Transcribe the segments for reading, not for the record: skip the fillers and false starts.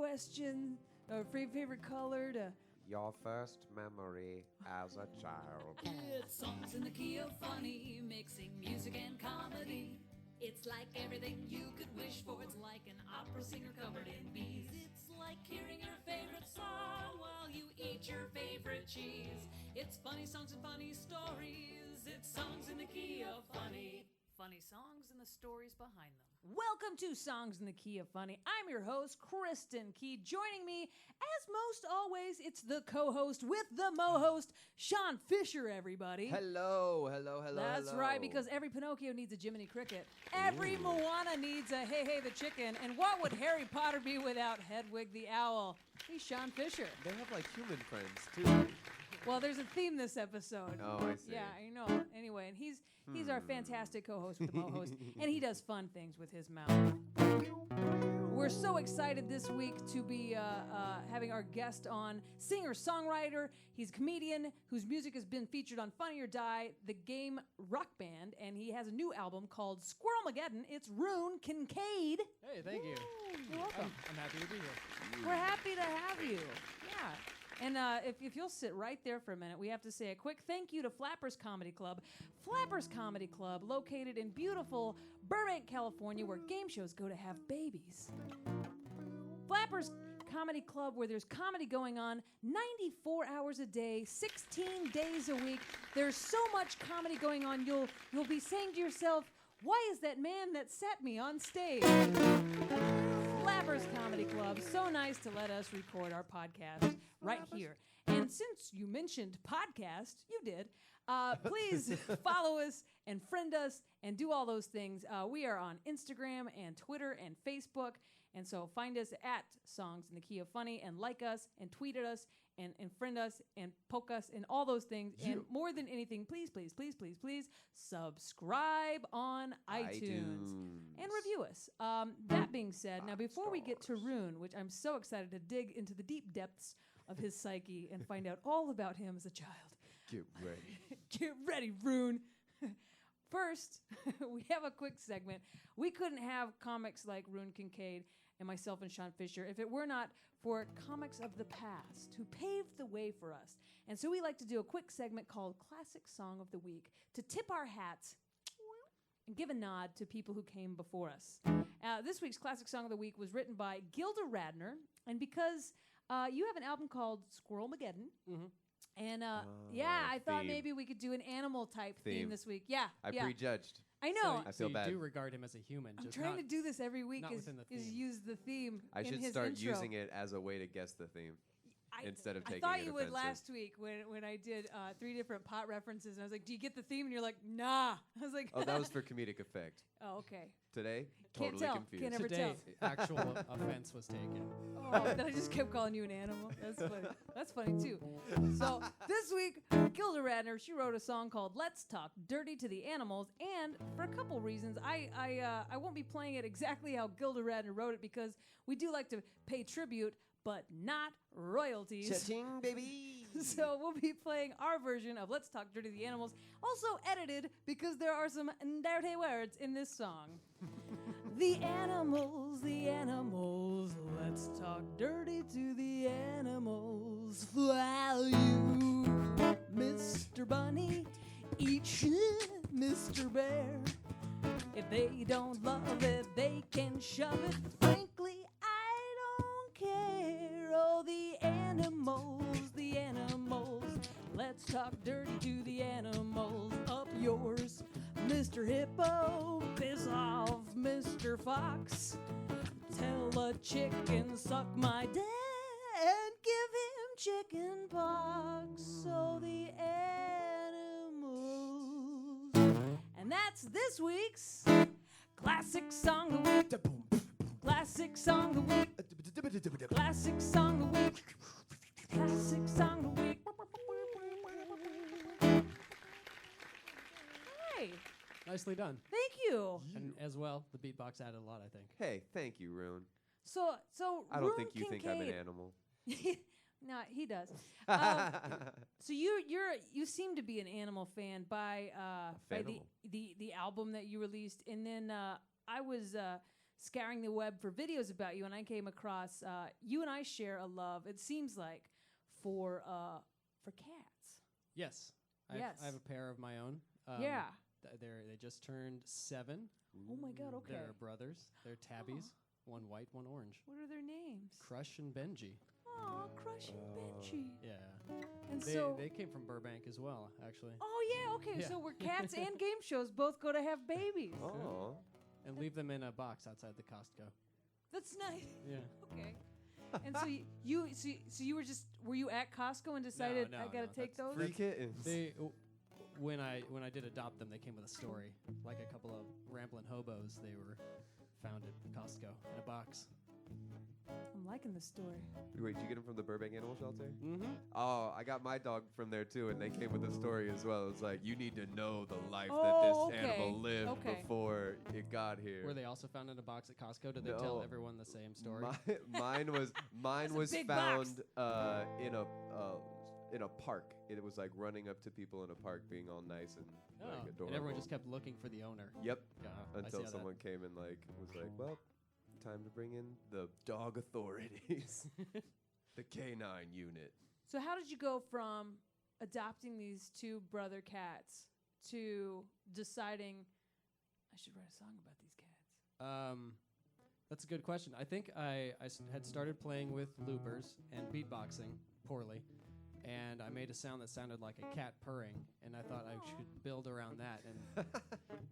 question or favorite color to... Your first memory as a child. It's songs in the key of funny, mixing music and comedy. It's like everything you could wish for. It's like an opera singer covered in bees. It's like hearing your favorite song while you eat your favorite cheese. It's funny songs and funny stories. It's songs in the key of funny. Funny songs and the stories behind them. Welcome to Songs in the Key of Funny. I'm your host, Kristin Key. Joining me, as most always, it's the co-host with the mo-host, Shaunfisher, everybody. Hello. That's right, because every Pinocchio needs a Jiminy Cricket. Every Moana needs a Hey Hey the Chicken. And what would Harry Potter be without Hedwig the Owl? He's Shaunfisher. They have like human friends too. Well, there's a theme this episode. Oh, I see. Yeah, I know. Anyway, and he's our fantastic co-host with the mo-host, and he does fun things with his mouth. We're so excited this week to be having our guest on, singer-songwriter. He's a comedian whose music has been featured on Funny or Die, the game rock band, and he has a new album called Squirrelmageddon. It's Rhune Kincaid. Hey, thank you. You're welcome. I'm happy to be here. We're happy to have you. Yeah. And if you'll sit right there for a minute, we have to say a quick thank you to Flappers Comedy Club. Flappers Comedy Club, located in beautiful Burbank, California, where game shows go to have babies. Flappers Comedy Club, where there's comedy going on 94 hours a day, 16 days a week. There's so much comedy going on, you'll be saying to yourself, why is that man that set me on stage? Flappers Comedy Club, so nice to let us record our podcast right here. And since you mentioned podcast, you did, please follow us and friend us and do all those things. We are on Instagram and Twitter and Facebook. And so find us at Songs in the Key of Funny and like us and tweet at us and friend us and poke us and all those things. And more than anything, please subscribe on iTunes and review us. That being said, now before we get to Rhune, which I'm so excited to dig into the deep depths of his psyche and find out all about him as a child. Get ready. Get ready, Rhune. First, we have a quick segment. We couldn't have comics like Rhune Kincaid and myself and Shaunfisher if it were not for comics of the past who paved the way for us. And so we like to do a quick segment called Classic Song of the Week to tip our hats and give a nod to people who came before us. This week's Classic Song of the Week was written by Gilda Radner, and because you have an album called Squirrelmageddon, and I thought maybe we could do an animal type theme this week. Yeah, I prejudged. I know. I feel bad. You do regard him as a human. I'm just trying to do this every week. Is use the theme. I should start using it as a way to guess the theme instead of taking it I thought you would offensive. last week when I did 3 different pot references, and I was like, "Do you get the theme?" And you're like, "Nah." I was like, "Oh, that was for comedic effect." Oh, okay. Today, Can't totally tell. confused. Can't ever Today, tell. actual offense was taken. Oh, then I just kept calling you an animal. That's funny. That's funny too. So this week, Gilda Radner, she wrote a song called "Let's Talk Dirty to the Animals," and for a couple reasons, I won't be playing it exactly how Gilda Radner wrote it because we do like to pay tribute, but not royalties. Cha-ching, baby. So we'll be playing our version of Let's Talk Dirty to the Animals, also edited because there are some dirty words in this song. The animals, let's talk dirty to the animals. While you, Mr. Bunny, eat shit, Mr. Bear. If they don't love it, they can shove it. Frankly, I don't care. Oh, the animals, let's talk dirty to the animals. Up yours, Mr. Hippo, piss off, Mr. Fox. Tell a chicken, suck my dick, and give him chicken pox. So the animals. And that's this week's Classic Song of the Week. Classic Song of the Week. Classic Song of the Week. Classic Song of the Week. Hey. Nicely done. Thank you. And as well, the beatbox added a lot, I think. Hey, thank you, Rhune. So I don't Rhune think you Kincaid. think I'm an animal. No, he does. So you seem to be an animal fan by the album that you released, and then I was scouring the web for videos about you, and I came across you and I share a love. It seems like for cats. Yes. Yes. I have a pair of my own. Yeah. They just turned 7. Oh my God. Okay. They're brothers. They're tabbies. One white, one orange. What are their names? Crush and Benji. Oh, Crush and Benji. Yeah. And They came from Burbank as well, actually. Oh yeah. Okay. Yeah. So we're cats and game shows both go to have babies. Oh. And leave them in a box outside the Costco. That's nice. Yeah. Okay. And so you were you at Costco and decided No, I gotta no, take those? Free kittens. When I did adopt them, they came with a story. Like a couple of rambling hobos, they were found at Costco in a box. I'm liking the story. Wait, did you get them from the Burbank Animal Shelter? Mm-hmm. Oh, I got my dog from there too, and they came with a story as well. It was like, you need to know the life Oh, that this okay. animal lived Okay. before it got here. Were they also found in a box at Costco? Did they No. tell everyone the same story? Mine was That's a was big found in a park. It was like running up to people in a park, being all nice and like adorable. And everyone just kept looking for the owner. Yep. Yeah, I see Until how someone came and like was like, well, time to bring in the dog authorities, the canine unit. So how did you go from adopting these 2 brother cats to deciding I should write a song about these cats? That's a good question. I think I had started playing with loopers and beatboxing poorly, and I made a sound that sounded like a cat purring, and I thought I should build around that. And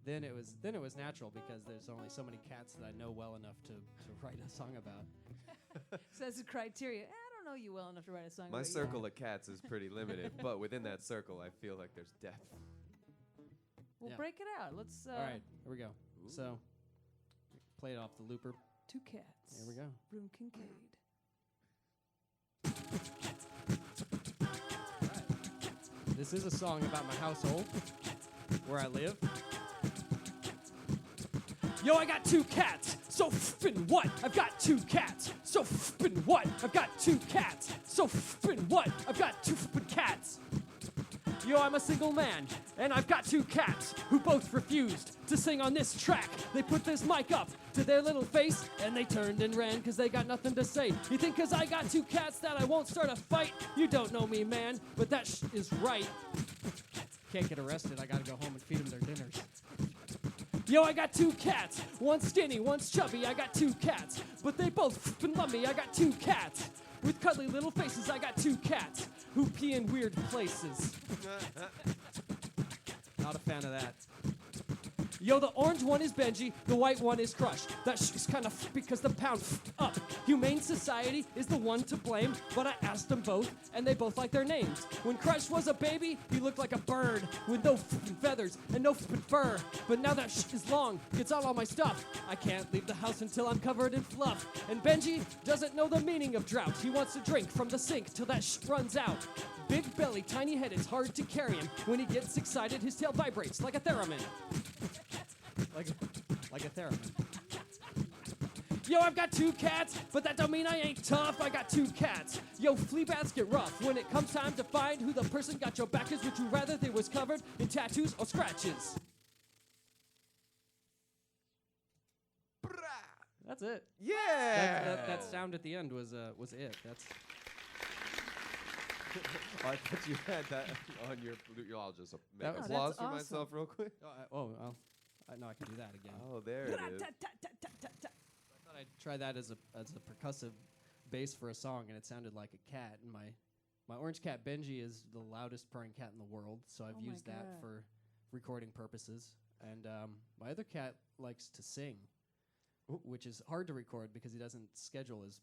then it was natural because there's only so many cats that I know well enough to write a song about. So that's the criteria. I don't know you well enough to write a song My about circle of cats is pretty limited, but within that circle, I feel like there's depth. We'll Yeah. break it out. Let's All right, here we go. Ooh. So, play it off the looper. 2 cats. Here we go. Rhune Kincaid. This is a song about my household, where I live. Yo, I got 2 cats. So flippin' what? I've got 2 cats. So flippin' what? I've got 2 cats. So flippin' what? I've got 2 flippin' cats. Yo, I'm a single man, and I've got 2 cats who both refused to sing on this track. They put this mic up to their little face, and they turned and ran because they got nothing to say. You think because I got 2 cats that I won't start a fight? You don't know me, man, but that is right. Can't get arrested. I gotta go home and feed them their dinners. Yo, I got 2 cats. One's skinny, one's chubby. I got 2 cats, but they both f***ing love me. I got 2 cats with cuddly little faces. I got 2 cats who pee in weird places. Not a fan of that. Yo, the orange one is Benji, the white one is Crush. That is kind of because the pound up. Humane Society is the one to blame, but I asked them both, and they both like their names. When Crush was a baby, he looked like a bird with no feathers and no fur. But now that is long, it's on all my stuff. I can't leave the house until I'm covered in fluff. And Benji doesn't know the meaning of drought. He wants to drink from the sink till that runs out. Big belly, tiny head, it's hard to carry him. When he gets excited, his tail vibrates like a theremin. Like a theremin. Yo, I've got 2 cats, but that don't mean I ain't tough. I got 2 cats. Yo, flea bats get rough. When it comes time to find who the person got your back is, would you rather they was covered in tattoos or scratches? That's it. Yeah. That sound at the end was it. That's. I thought you had that on your. I'll just make That was- applause That's for awesome. myself real quick. I know I can do that again. Oh, there it is. I thought I'd try that as a percussive bass for a song, and it sounded like a cat. And my orange cat Benji is the loudest purring cat in the world, so I've Oh my used that God. for recording purposes. And my other cat likes to sing, which is hard to record because he doesn't schedule his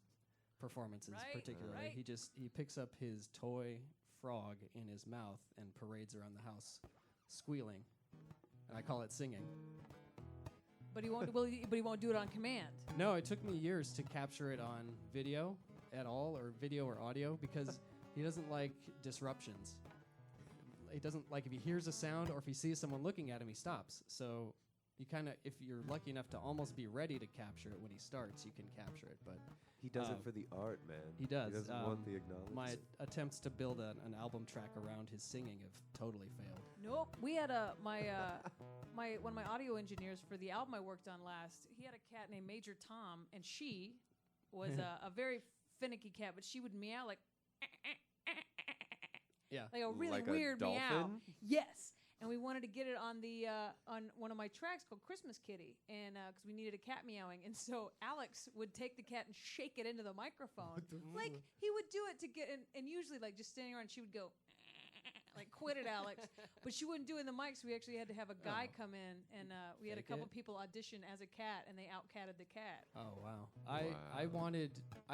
performances Right, particularly. right. He picks up his toy frog in his mouth and parades around the house, squealing. And I call it singing. But he won't. But he won't do it on command. No, it took me years to capture it on video at all, or video or audio, because he doesn't like disruptions. He doesn't like if he hears a sound or if he sees someone looking at him, he stops. So you kind of, if you're lucky enough to almost be ready to capture it when he starts, you can capture it. But He does it for the art, man. he does. He doesn't want the acknowledgement. my attempts to build an album track around his singing have totally failed. Nope. We had one of my audio engineers for the album I worked on last, he had a cat named Major Tom, and she was a very finicky cat, but she would meow like Yeah. like a really Like a weird meow. dolphin? Yes. And we wanted to get it on the on one of my tracks called Christmas Kitty, and because we needed a cat meowing, and so Alex would take the cat and shake it into the microphone, like he would do it to get, and usually like just standing around, she would go like quit it, Alex, but she wouldn't do it in the mic, so we actually had to have a guy come in, and we had a Fake couple it? people audition as a cat, and they out-catted the cat. Oh wow. I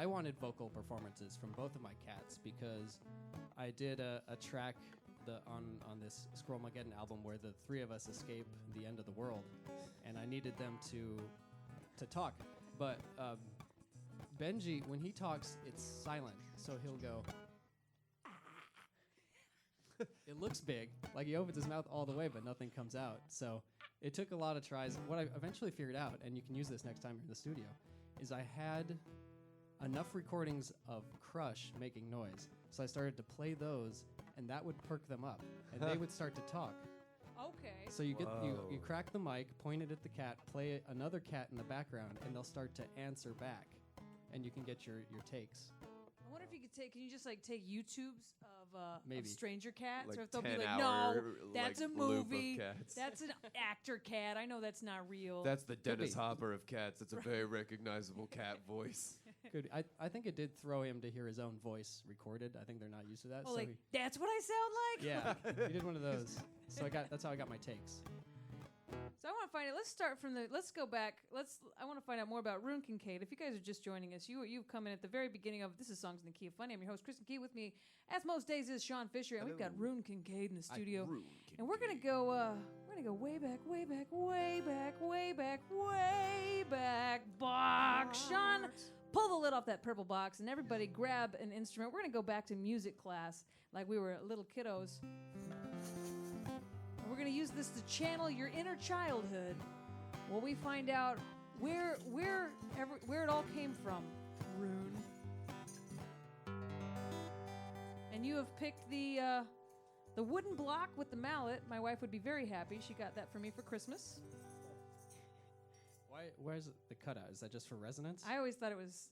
wanted vocal performances from both of my cats because I did a track on this Scrollmageddon album where the three of us escape the end of the world, and I needed them to talk. But Benji, when he talks, it's silent, so he'll go. It looks big, like he opens his mouth all the way, but nothing comes out. So it took a lot of tries. What I eventually figured out, and you can use this next time you're in the studio, is I had enough recordings of Crush making noise. So I started to play those, and that would perk them up, and they would start to talk. Okay. So you Whoa. you crack the mic, point it at the cat, play another cat in the background, and they'll start to answer back, and you can get your takes. I wonder if you could can you just like take YouTubes of Maybe. stranger cats, Like or if they'll be 10 like, no, hour, that's like, a loop of movie, cats. that's an actor cat. I know that's not real. That's the Dennis be. Hopper of cats. It's a very recognizable cat voice. Good. I think it did throw him to hear his own voice recorded. I think they're not used to that. oh, so like that's what I sound like. yeah, he did one of those. So that's how I got my takes. So I want to find it. Let's go back. I want to find out more about Rhune Kincaid. If you guys are just joining us, you've come in at the very beginning of This Is Songs in the Key of Funny. I'm your host, Kristin Key. With me, as most days, is Shaunfisher, and we've got Rhune Kincaid in the studio. And we're gonna go way back, way back, way back, way back, way back. Box. Shaun, pull the lid off that purple box, and everybody grab an instrument. We're gonna go back to music class like we were little kiddos. We're going to use this to channel your inner childhood while we find out where it all came from, Rhune. And you have picked the wooden block with the mallet. My wife would be very happy. She got that for me for Christmas. Where's the cutout? Is that just for resonance? I always thought it was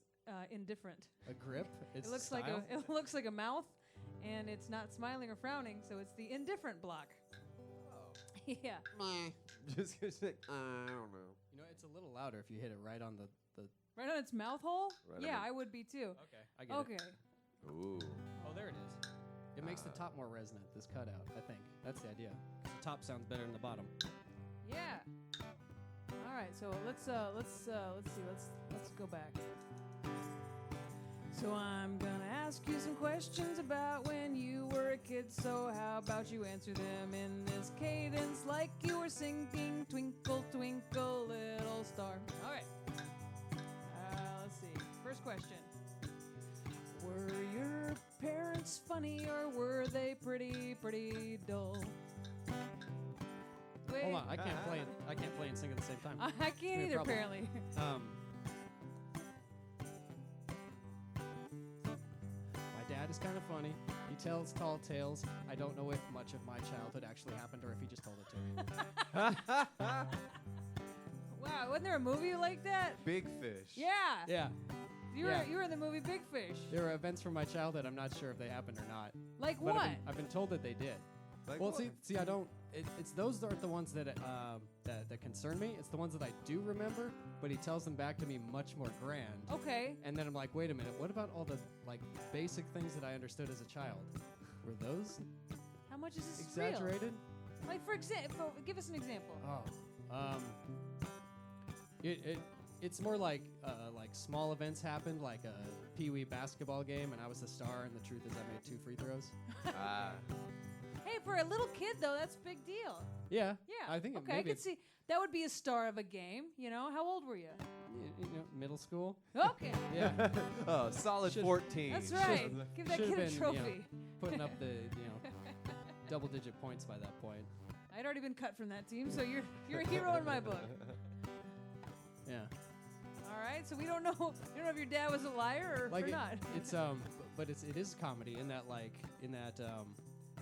indifferent. A grip? It's It looks style? it looks like a mouth, and it's not smiling or frowning, so it's the indifferent block. Yeah. Just like, I don't know. You know, it's a little louder if you hit it right on the. Right on its mouth hole? Right on Yeah, the- I would be too. Okay, I get Okay. it. Ooh. Oh, there it is. It makes the top more resonant. This cutout, I think. That's the idea. The top sounds better than the bottom. Yeah. All right. So let's see. Let's go back. So I'm gonna ask you some questions about when you were a kid. So how about you answer them in this cadence, like you were singing "Twinkle, Twinkle, Little Star"? All right. Let's see. First question. Were your parents funny, or were they pretty dull? Wait. Hold on, I can't play and sing at the same time. I can't be a either, problem. apparently. My dad is kind of funny. He tells tall tales. I don't know if much of my childhood actually happened or if he just told it to me. Wow, wasn't there a movie like that? Big Fish. Yeah. Yeah. You were in the movie Big Fish. There were events from my childhood. I'm not sure if they happened or not. Like But what? I've been told that they did. Like Well, what? see, I don't. It's those that aren't the ones that concern me. It's the ones that I do remember, but he tells them back to me much more grand. Okay. And then I'm like, wait a minute. What about all the like basic things that I understood as a child? Were those How much is this exaggerated? real? Like for example, give us an example. Oh, it's more like small events happened, like a Pee-wee basketball game, and I was the star. And the truth is, I made 2 free throws. Ah. Hey, for a little kid though, that's a big deal. Yeah, Yeah. I think Okay, I maybe could see that would be a star of a game. You know, how old were you? you know, middle school. Okay. Yeah, Oh, solid Should- 14. That's right. Give that Should've kid a been, trophy. putting up the double-digit points by that point. I'd already been cut from that team, so you're a hero in my book. Yeah, All right, so we don't know if your dad was a liar or like not. it's but it is comedy in that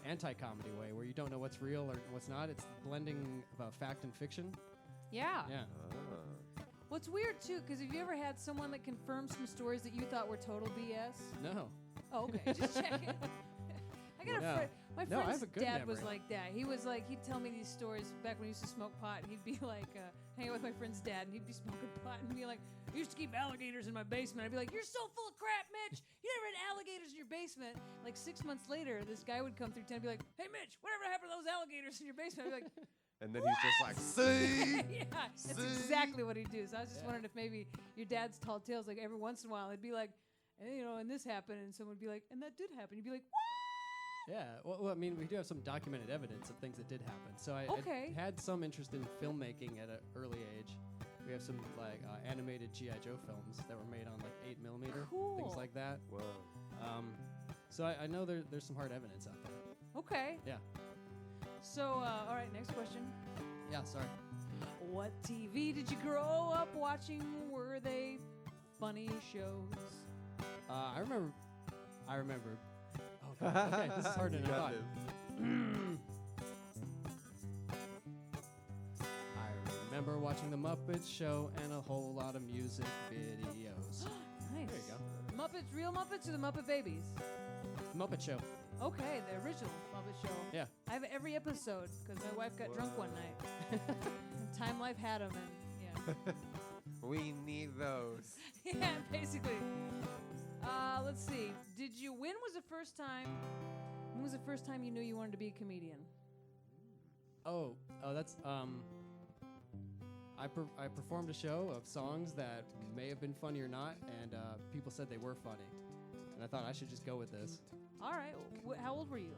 anti-comedy way, where you don't know what's real or what's not. It's blending fact and fiction. Yeah. Yeah. What's weird too, because have you ever had someone that confirmed some stories that you thought were total BS? No. Oh, okay. Just checking. I got a No. friend. My No, I friend's have a good dad was memory. like that. He was like, he'd tell me these stories back when he used to smoke pot. He'd be like, hanging with my friend's dad, and he'd be smoking pot and be like, I used to keep alligators in my basement. I'd be like, you're so full of crap, Mitch. You never had alligators in your basement. Like 6 months later, this guy would come through town and be like, hey, Mitch, whatever happened to those alligators in your basement? I'd be like, And then he's just like, see? yeah, that's See? exactly what he'd do. So I was just wondering if maybe your dad's tall tales, like every once in a while, it'd be like, and this happened, and someone would be like, and that did happen. You'd be like, what? Yeah, well, I mean, we do have some documented evidence of things that did happen. So I had some interest in filmmaking at an early age. We have some like animated G.I. Joe films that were made on like 8mm, Cool. things like that. Whoa. So I know there's some hard evidence out there. Okay. Yeah. So, all right, next question. Yeah, sorry. What TV did you grow up watching? Were they funny shows? I remember. Oh, God. Okay, this is harder than I Got thought. this. I remember watching The Muppet Show and a whole lot of music videos. Nice. There you go. Muppets, real Muppets or the Muppet Babies? Muppet Show. Okay, the original Muppet Show. Yeah. I have every episode because my wife got drunk one night. And Time Life had them, and yeah. We need those. Yeah, basically. Let's see. When was the first time you knew you wanted to be a comedian? Oh, that's I performed a show of songs that may have been funny or not, and people said they were funny, and I thought I should just go with this. All right. How old were you?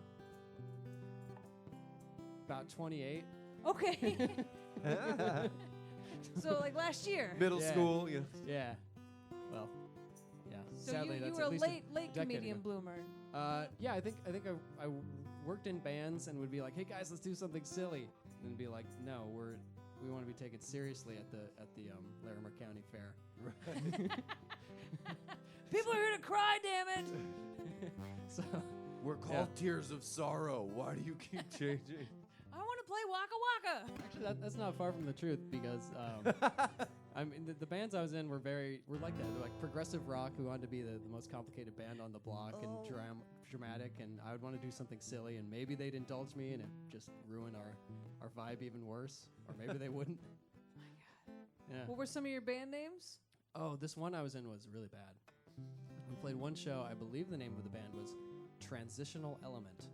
About 28. Okay. So like last year. Middle Yeah. school, yeah. Yeah. Well, yeah. So Sadly, you that's were at a least late decade comedian ago. bloomer. Yeah, I think I worked in bands and would be like, "Hey guys, let's do something silly," and then be like, "No, we want to be taken seriously at the Larimer County Fair." People are here to cry, damn it. So We're called Tears of Sorrow. Why do you keep changing? I want to play Waka Waka. actually, that's not far from the truth because I mean the bands I was in were like that. They're like progressive rock who wanted to be the most complicated band on the block and dramatic, and I would want to do something silly, and maybe they'd indulge me and it just ruin our vibe even worse, or maybe they wouldn't. Yeah. What were some of your band names? Oh, this one I was in was really bad. We played one show. I believe the name of the band was Transitional Element.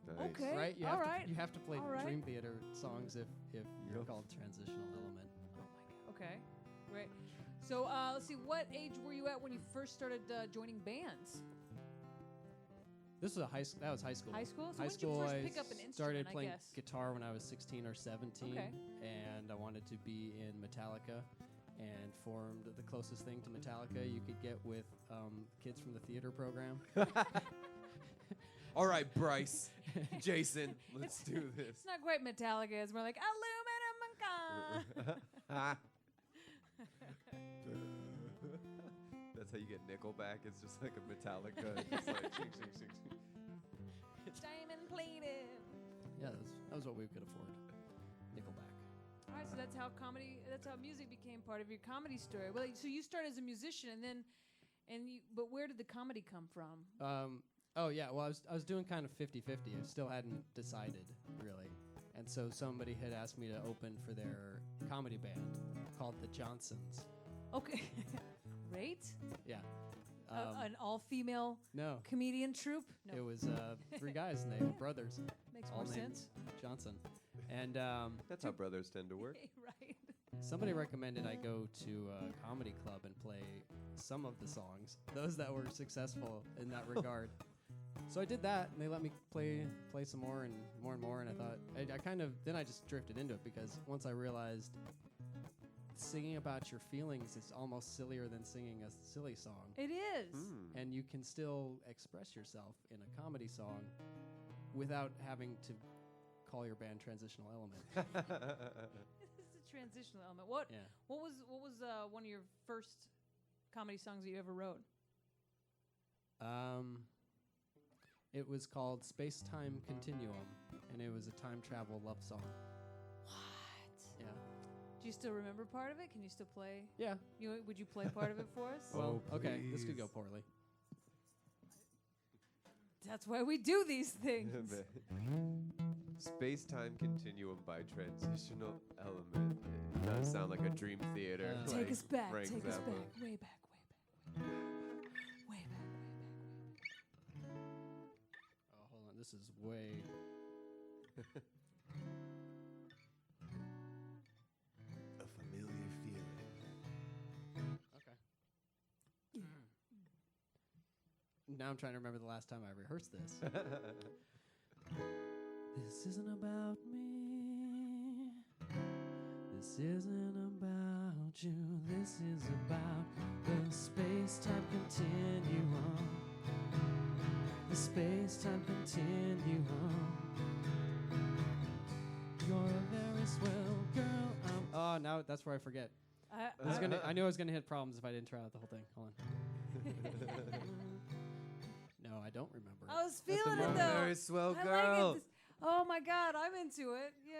Nice. Okay. Right? You all have right. to you have to play All right. Dream Theater songs if you're Yep. called Transitional Element. Oh my God. Okay. Great. So let's see. What age were you at when you first started joining bands? This was that was high school. High school? So High when did you school, first I pick up an instrument, started I playing guess? guitar when I was 16 or 17, Okay. and I wanted to be in Metallica, and formed the closest thing to Metallica you could get with kids from the theater program. All right, Bryce, Jason, let's do this. It's not quite Metallica. It's more like aluminum and That's how you get Nickelback. It's just like a Metallica. Just like shing, shing, shing, shing. diamond plated. Yeah, that was what we could afford. Nickelback. All right, so that's how music became part of your comedy story. Well, so you started as a musician, but where did the comedy come from? Oh yeah, well I was doing kind of 50-50. I still hadn't decided really, and so somebody had asked me to open for their comedy band called the Johnsons. Okay, great. Yeah. An all-female No, comedian troupe. No, it was 3 guys, and they were brothers, makes all more named sense. Johnson. And That's how brothers tend to work. Right. somebody recommended I go to a comedy club and play some of the songs, those that were successful in that regard. So I did that, and they let me play some more and more, and I thought, then I just drifted into it, because once I realized singing about your feelings is almost sillier than singing a silly song. It is. And you can still express yourself in a comedy song without having to call your band Transitional Element. It's a transitional element. What was one of your first comedy songs that you ever wrote? It was called Space Time Continuum, and it was a time travel love song. What? Yeah. Do you still remember part of it? Can you still play? Yeah. Would you play part of it for us? Well, Oh, okay, this could please. go poorly. That's why we do these things. Space-time continuum by transitional element. It does sound like a Dream Theater. Take like Us back. Frank Take us Zappa. back. Way back. Way back. Way back. Oh, hold on. This is way. A familiar feeling. Okay. Now I'm trying to remember the last time I rehearsed this. This isn't about me. This isn't about you. This is about the space-time continuum. The space-time continuum. You're a very swell girl. Oh, now that's where I forget. I knew I was gonna hit problems if I didn't try out the whole thing. Hold on. No, I don't remember. I was That's feeling a it though. very swell I girl. like it. Oh my God, I'm into it. Yeah.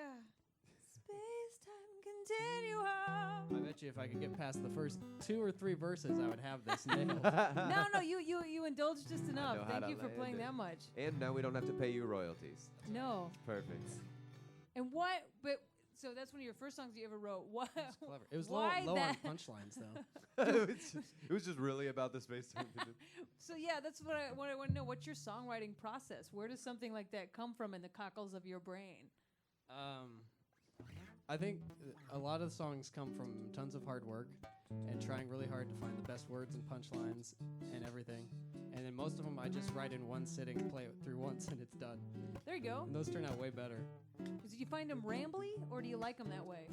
Space-time continuum. I bet you if I could get past the first 2 or 3 verses, I would have this nailed. No, you indulged just enough. know how Thank to you for land playing it. that much. And now we don't have to pay you royalties. No. Perfect. And why? But so that's one of your first songs you ever wrote. What? It's clever. It was low Why on that? punchlines, though. It was just really about the space-time continuum. So yeah, that's what I want to know. What's your songwriting process? Where does something like that come from in the cockles of your brain? I think a lot of the songs come from tons of hard work and trying really hard to find the best words and punchlines and everything. And then most of them I just write in one sitting, play it through once, and it's done. There you go. And those turn out way better. Did you find them rambly, or do you like them that way?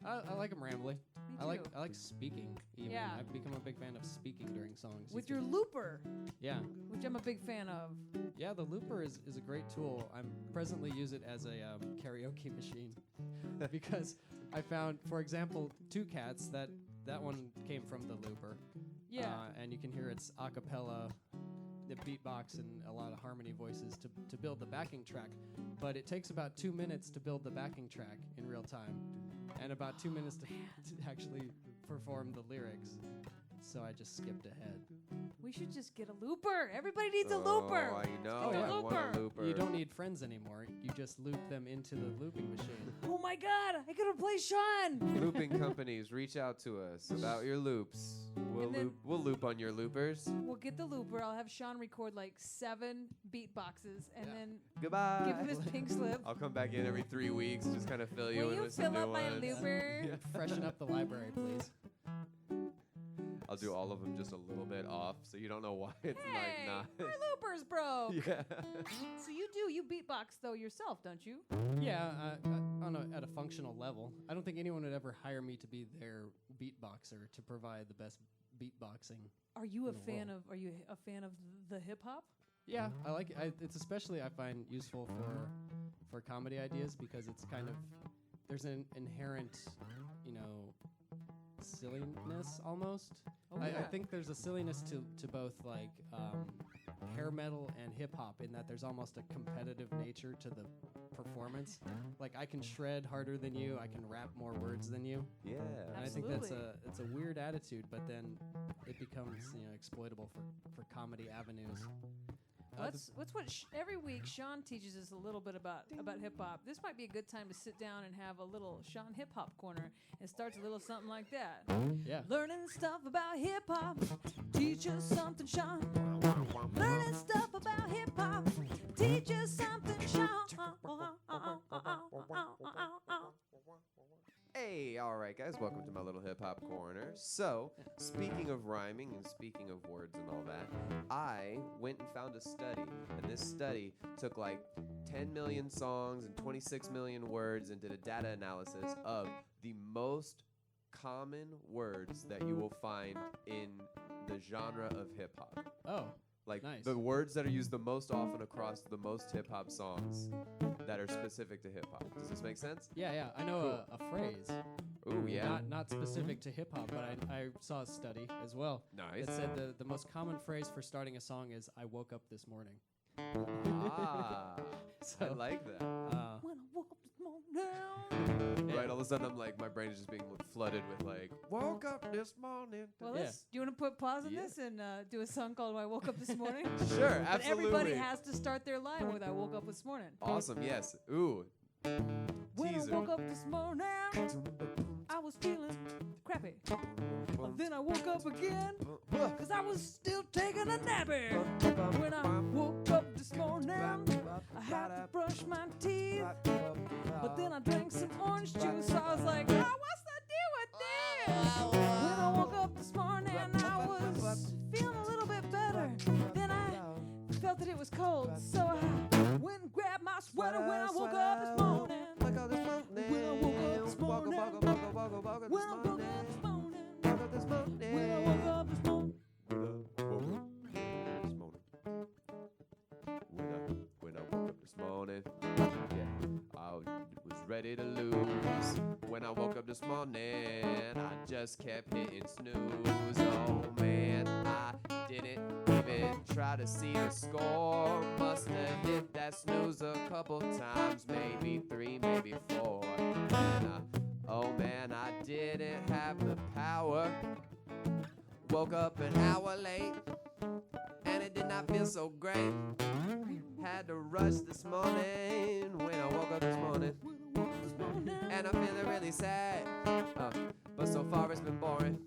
I like them rambly. Me I like too. speaking. Even. Yeah. I've become a big fan of speaking during songs. With your looper, Yeah. which I'm a big fan of. Yeah, the looper is a great tool. I'm presently use it as a karaoke machine because I found, for example, Two Cats, that one came from the looper. Yeah. And you can hear it's a cappella, the beatbox, and a lot of harmony voices to build the backing track. But it takes about 2 minutes to build the backing track in real time, and about 2 minutes to actually perform the lyrics. So I just skipped ahead. We should just get a looper. Everybody needs a looper. Oh, I know. get the I want a looper. looper. You don't need friends anymore. You just loop them into the looping machine. Oh my God, I could replace Shaun. Looping companies, reach out to us about your loops. We'll loop on your loopers. We'll get the looper. I'll have Shaun record like 7 beatboxes, and Yeah. then Goodbye. give him his pink slip. I'll come back in every 3 weeks, just kind of fill you Will in you with some fill new up my ones. looper? Yeah. Freshen up the library, please. I'll do all of them just a little bit off, so you don't know why it's Hey, like my not. looper's broke. Yeah. So you beatbox though yourself, don't you? Yeah, at a functional level. I don't think anyone would ever hire me to be their beatboxer to provide the best beatboxing. Are you a In the fan world. of? Are you a fan of the hip hop? Yeah, I like it. It's especially I find useful for comedy ideas because it's kind of there's an inherent, silliness almost. Oh, I yeah. think there's a silliness to both like hair metal and hip hop in that there's almost a competitive nature to the performance. Like I can shred harder than you, I can rap more words than you. Yeah. And I think that's Absolutely. it's a weird attitude, but then it becomes exploitable for comedy avenues. Every week Shaun teaches us a little bit about hip hop. This might be a good time to sit down and have a little Shaun hip hop corner. It starts a little something like that. Yeah. Learning stuff about hip hop. Teach us something, Shaun. Learning stuff about hip hop. Teach us something, Shaun. Hey, all right, guys, welcome to my little hip hop corner. So, speaking of rhyming and speaking of words and all that, I went and found a study, and this study took like 10 million songs and 26 million words and did a data analysis of the most common words that you will find in the genre of hip hop. Oh. Like Nice. the words that are used the most often across the most hip hop songs that are specific to hip hop. Does this make sense? Yeah. I know a phrase. Ooh, yeah. Not specific to hip hop, but I saw a study as well. Nice. That said the most common phrase for starting a song is "I woke up this morning." Ah, I So, like that. When I woke up this morning. Right, all of a sudden I'm like, my brain is just being flooded with like, woke up this morning. Well, Yeah. do you want to put pause on Yeah. this and do a song called "I Woke Up This Morning"? Sure, But absolutely. everybody has to start their line with "I woke up this morning." Awesome, yes. Ooh. When Teaser. I woke up this morning, I was feeling crappy. Then I woke up again, cause I was still taking a nappy. When I woke up this morning, I had to brush my teeth. But then I drank some orange juice, so I was like, oh, what's the deal with this? When I woke up this morning, I was feeling a little bit better. Then I felt that it was cold, so I went and grabbed my sweater when I woke up this morning. When I woke up this morning. When I woke up this morning. When I woke up this morning. When I woke up this morning, yeah, I was ready to lose. When I woke up this morning, I just kept hitting snooze. Oh man, I didn't even try to see the score. Must have hit that snooze a couple times, maybe 3, maybe 4. Oh man, I didn't have the power. Woke up an hour late, and it did not feel so great. Had to rush this morning when I woke up this morning. And I'm feeling really sad, but so far it's been boring.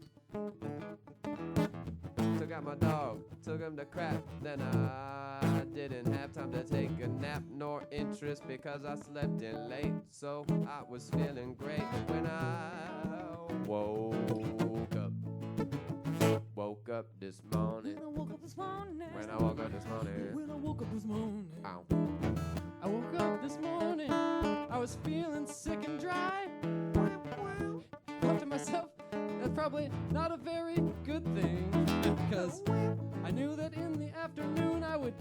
Took out my dog, took him to crap. Then I didn't have time to take a nap nor interest because I slept in late. So I was feeling great when I woke up. Woke up this morning. When I woke up this morning. When I woke up this morning. When I woke up this morning. Ow. I woke up this morning. I was feeling sick and dry. Thought to myself, that's probably not a very good thing. Because I knew that in the afternoon I would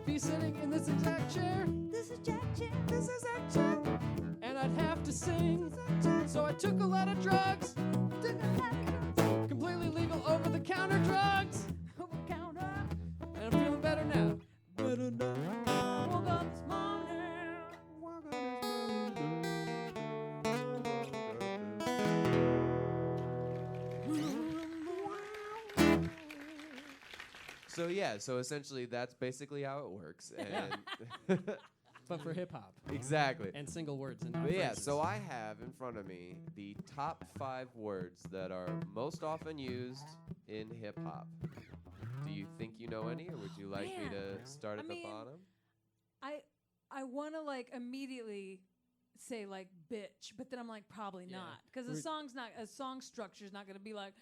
be sitting in this exact chair. This is Jack Chan. This is a check. And I'd have to sing. So I took a lot of drugs. Completely legal over-the-counter drugs. Over counter. And I'm feeling better now. Better now. Woke up this morning. So yeah, so essentially that's basically how it works. And But for hip-hop. exactly. And single words. And But yeah, phrases. so I have in front of me the top 5 words that are most often used in hip hop. Do you think you know any, or would you like me Man, to start I at the mean, bottom? I want to like immediately say like bitch, but then I'm like probably Yeah. not, because a song structure is not gonna be like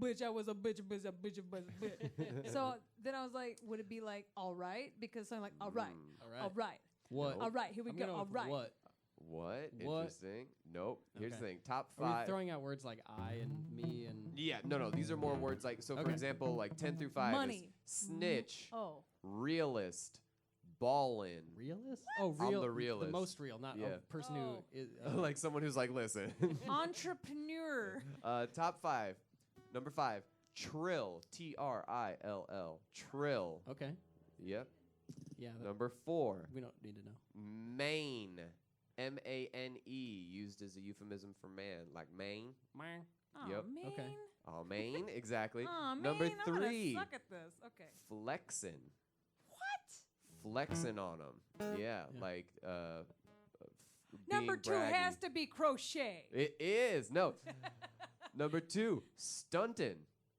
bitch. I was a bitch, a bitch, a bitch, a bitch. So then I was like, would it be like all right? Because I'm like all right, All right. all right, What? all right. Here we I'm go. gonna All with right. What? What? What? Interesting. Nope. Here's the Okay. thing. Top Are we 5. throwing out words like I and me and... Yeah, no. These are more words like, so for Okay. example, like 10 through 5 Money. is snitch, Oh, realist, ballin'. Realist? Oh, I'm real. the realist. The most real, not Yeah. a person Oh. who is... Like someone who's like, listen. entrepreneur. Top 5. Number 5. Trill. Trill. Trill. Okay. Yep. Yeah, Number 4. we don't need to know. Maine. Mane. Used as a euphemism for man. Like Maine. Oh, Yep. man. Okay. Oh, Maine. Exactly. Oh, man. Number I'm gonna 3. suck at this. Okay. Flexin'. What? Flexing on them. Yeah, Yeah. like Number being 2 braggy. has to be crochet. It is. No. Number 2, stunting.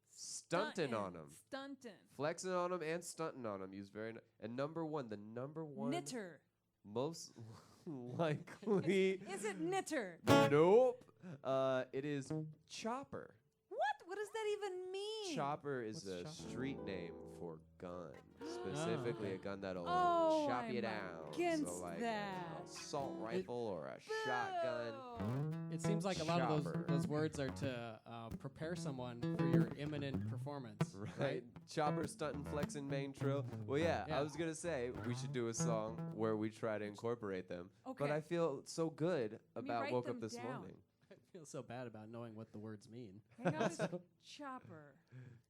Stunting on them. Stunting. Flexing on them and stunting on them. Used very and number 1, the number 1 Knitter. most likely Is it knitter? nope. It is chopper. What does that even mean? Chopper is What's a chopper? street name for gun. Specifically okay. a gun that'll Oh, chop I'm you down. against so like that. an assault rifle or a shotgun. Boo. It seems like a lot of Chopper. those words are to prepare someone for your imminent performance. Right? Chopper, stunting, flexing, main trill. Well, yeah, I Yeah. was going to say we should do a song where we try to incorporate them. But Okay. I feel so good Let me about write Woke Up them This down. Morning. I feel so bad about knowing what the words mean. Hang on, chopper.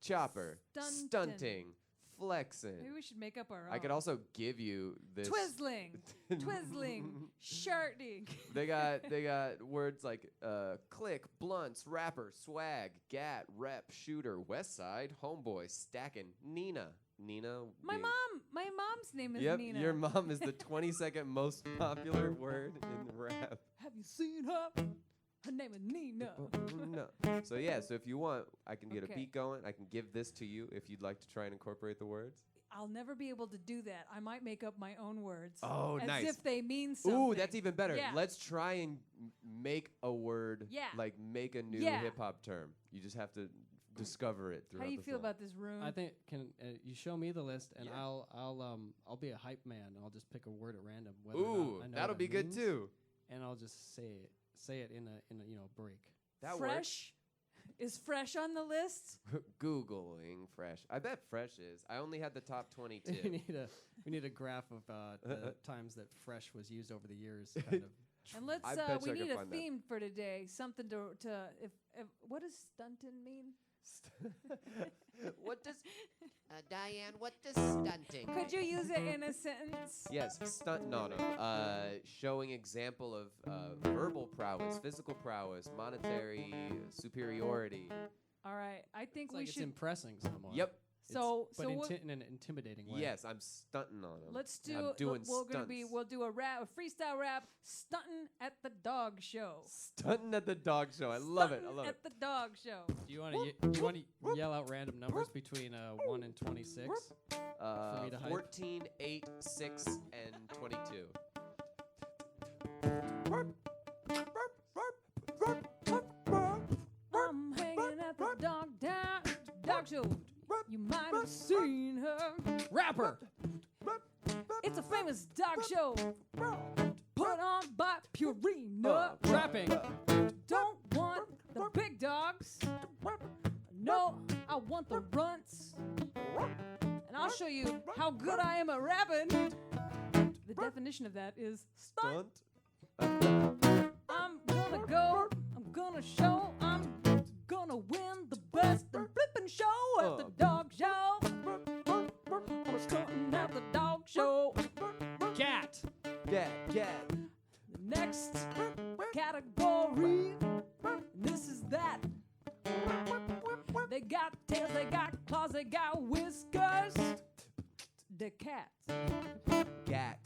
Chopper, Stuntin'. stunting, flexing. Maybe we should make up our own. I could also give you this. Twizzling, sharting. They got words like click, blunts, rapper, swag, gat, rep, shooter, west side, homeboy, stacking, Nina. My mom's name is Yep, Nina. your mom is the 22nd most popular word in rap. Have you seen her? Her name is Nina. No. So yeah, so if you want, I can get a Okay. beat going. I can give this to you if you'd like to try and incorporate the words. I'll never be able to do that. I might make up my own words. Oh, as nice. if they mean something. Ooh, that's even better. Yeah. Let's try and make a word, Yeah. like make a new Yeah. hip hop term. You just have to discover it throughout How do you the feel song. about this, Rune? I think you show me the list, and Yeah. I'll be a hype man. I'll just pick a word at random. Whether or Ooh, not I know what that'll it be good means, too. And I'll just say it in a break. That fresh? Is fresh on the list? works. Googling fresh. I bet fresh is. I only had the top 22. we need a graph of the times that fresh was used over the years. Kind of. And let's I bet we you I could need a find that. theme for today. Something to if what does stuntin' mean? What does Diane, what does stunting? Could you use it in a sentence? Yes, stunt no. Showing example of verbal prowess, physical prowess, monetary superiority. All right. I think It's we like it's should impressing someone. Yep. so but what, in an intimidating way. Yes, I'm stunting on them. let's do I'm doing we'll do a freestyle rap stuntin' at the dog show. Stunting at the dog show. I love it. I Stuntin' love it. at the dog show. Do you want to yell out random numbers between 1 and 26? For me to hype? 14, 8, 6, and 22. I'm hanging at the dog show. You might have seen her. Rapper. It's a famous dog show put on by Purina. Rapping. Don't want the big dogs. No, I want the runts. And I'll show you how good I am at rapping. The definition of that is stunt. I'm gonna go, I'm gonna show, I'm gonna win the best and flippin' show at the dog show. I'm stunting at the dog show. Cat. Yeah. The next category, this is that. They got tails, they got claws, they got whiskers. The cats. Gat.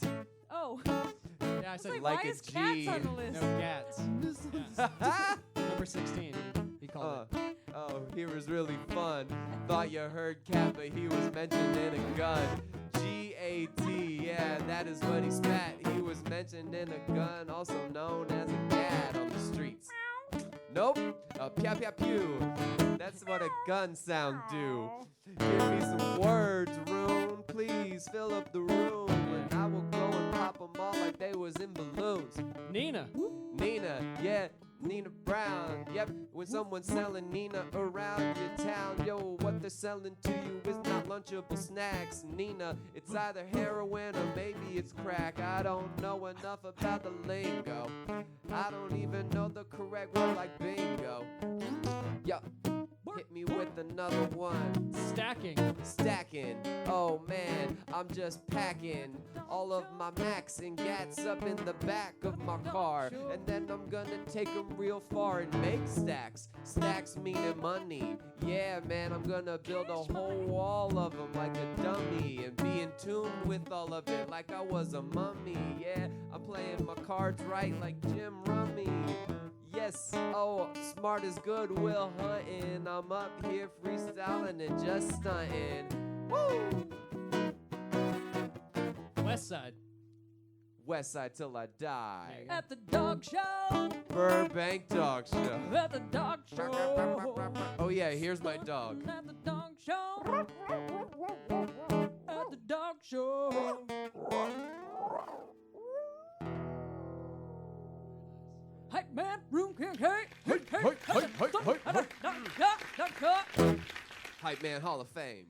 Oh, Yeah, I it's said like, like why a is cats G. on the list? no cats. Number 16. He called it. Oh, he was really fun. Thought you heard cat, but he was mentioned in a gun. G-A-T, yeah, that is what he spat. He was mentioned in a gun, also known as a cat on the streets. Nope, a pew pew pew. That's what a gun sound do. Give me some words, Rune. Please fill up the room, and I will go and pop them all like they was in balloons. Nina. Nina, yeah, Nina Brown. Yep, when someone's selling Nina around your town, yo, what they're selling to you is not lunchable snacks. Nina, it's either heroin or maybe it's crack. I don't know enough about the lingo. I don't even know the correct word like bingo. Yo, hit me with another one. Stacking. Stacking, oh man, I'm just packing all of my Macs and gats up in the back of my car, and then I'm gonna take them real far and make stacks. Stacks meaning money. Yeah, man, I'm gonna build a whole wall of them like a dummy and be in tune with all of it like I was a mummy. Yeah, I'm playing my cards right like Jim Rummy. Yes, oh, smart as good, Will Hunting. I'm up here freestyling and just stunting. Woo! West Side. West Side till I die. There you go. At the dog show. Burbank Dog Show. At the dog show. Oh yeah, here's my dog. At the dog show. At the dog show. Hype man, Rhune Kincaid. Hype Man Hall of Fame.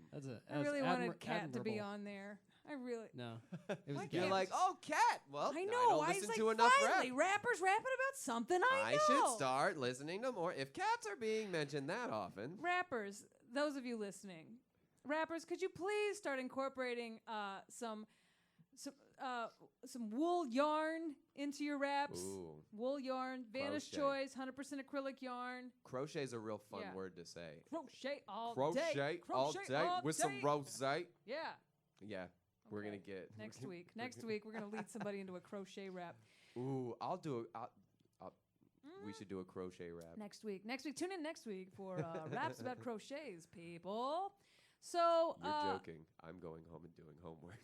I really wanted Cat to be on there. I really. No, it was Why Cat. You're can't- like, oh, Cat. Well, I I know. don't I listen was like, to enough finally, rap. rappers rapping about something I know. should start listening to more. If cats are being mentioned that often, Rappers, those of you listening, rappers, could you please start incorporating some wool yarn into your raps? Ooh. Wool yarn, Vantage Crochet. Choice, 100% acrylic yarn. Crochet is a real fun Yeah. word to say. Crochet all Crochet day. all day with some rosé. Yeah. Yeah, we're Okay. gonna get Next week. Next week, we're going to lead somebody into a crochet rap. Ooh, I'll do it. We should do a crochet rap. Next week. Tune in next week for raps about crochets, people. So, You're joking. I'm going home and doing homework.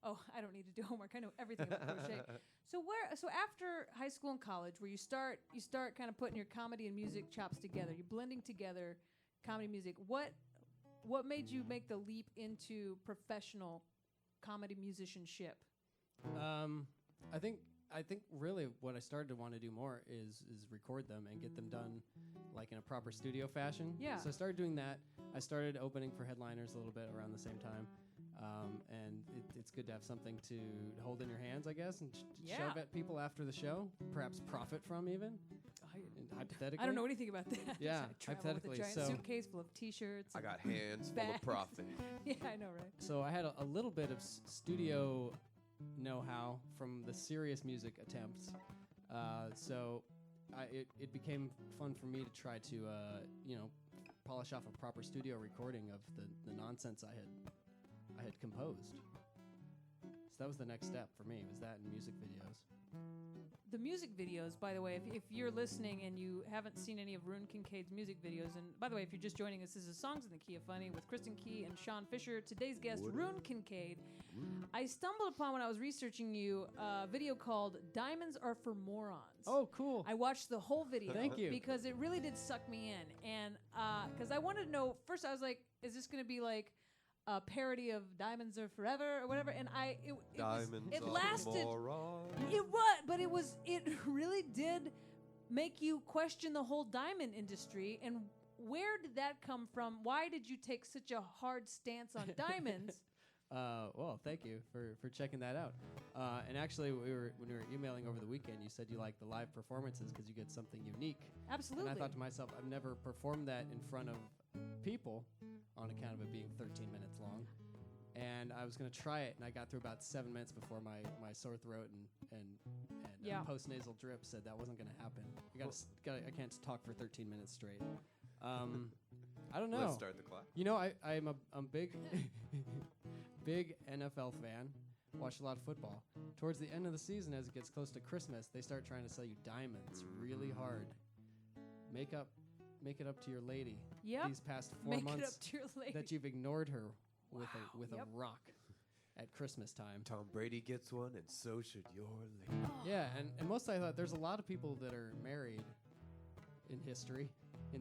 oh, I don't need to do homework. I know everything about crochet. So after high school and college, where you start kind of putting your comedy and music chops together, you're blending together comedy and music. What made you make the leap into professional comedy musicianship? I think really what I started to want to do more is record them and get them done like in a proper studio fashion. Yeah. So I started doing that. I started opening for headliners a little bit around the same time. And it's good to have something to hold in your hands, I guess, and shove at people after the show, perhaps profit from from hypothetically. I don't know anything about that. Yeah, I travel hypothetically, with a giant so- suitcase full of T-shirts. I and got hands full of bags. profit. Yeah, I know, right? So I had a little bit of studio know-how from the serious music attempts. It became fun for me to try to polish off a proper studio recording of the nonsense I had composed. So that was the next step for me, was that in music videos. The music videos, by the way, if you're listening and you haven't seen any of Rhune Kincaid's music videos, and by the way, if you're just joining us, this is Songs in the Key of Funny with Kristin Key and Shaunfisher. Today's guest, Rhune Kincaid. I stumbled upon, when I was researching you, a video called Diamonds Are for Morons. Oh, cool. I watched the whole video. Thank you. Because it really did suck me in. And because I wanted to know, first I was like, is this going to be like a parody of Diamonds Are Forever or whatever? And it lasted. It was, but it really did make you question the whole diamond industry. And where did that come from? Why did you take such a hard stance on diamonds? Well, thank you for checking that out. And actually, when we were emailing over the weekend, you said you like the live performances because you get something unique. Absolutely. And I thought to myself, I've never performed that in front of people on account of it being 13 minutes long. And I was going to try it, and I got through about 7 minutes before my sore throat and post-nasal drip said that wasn't going to happen. I can't talk for 13 minutes straight. I don't know. Let's start the clock. You know, I'm a big big NFL fan. Watch a lot of football. Towards the end of the season, as it gets close to Christmas, they start trying to sell you diamonds really hard. Make it up to your lady. Yep. These past 4 Make it months up to your lady. that you've ignored her with Yep. a rock at Christmas time. Tom Brady gets one, and so should your lady. Yeah, and mostly I thought there's a lot of people that are married in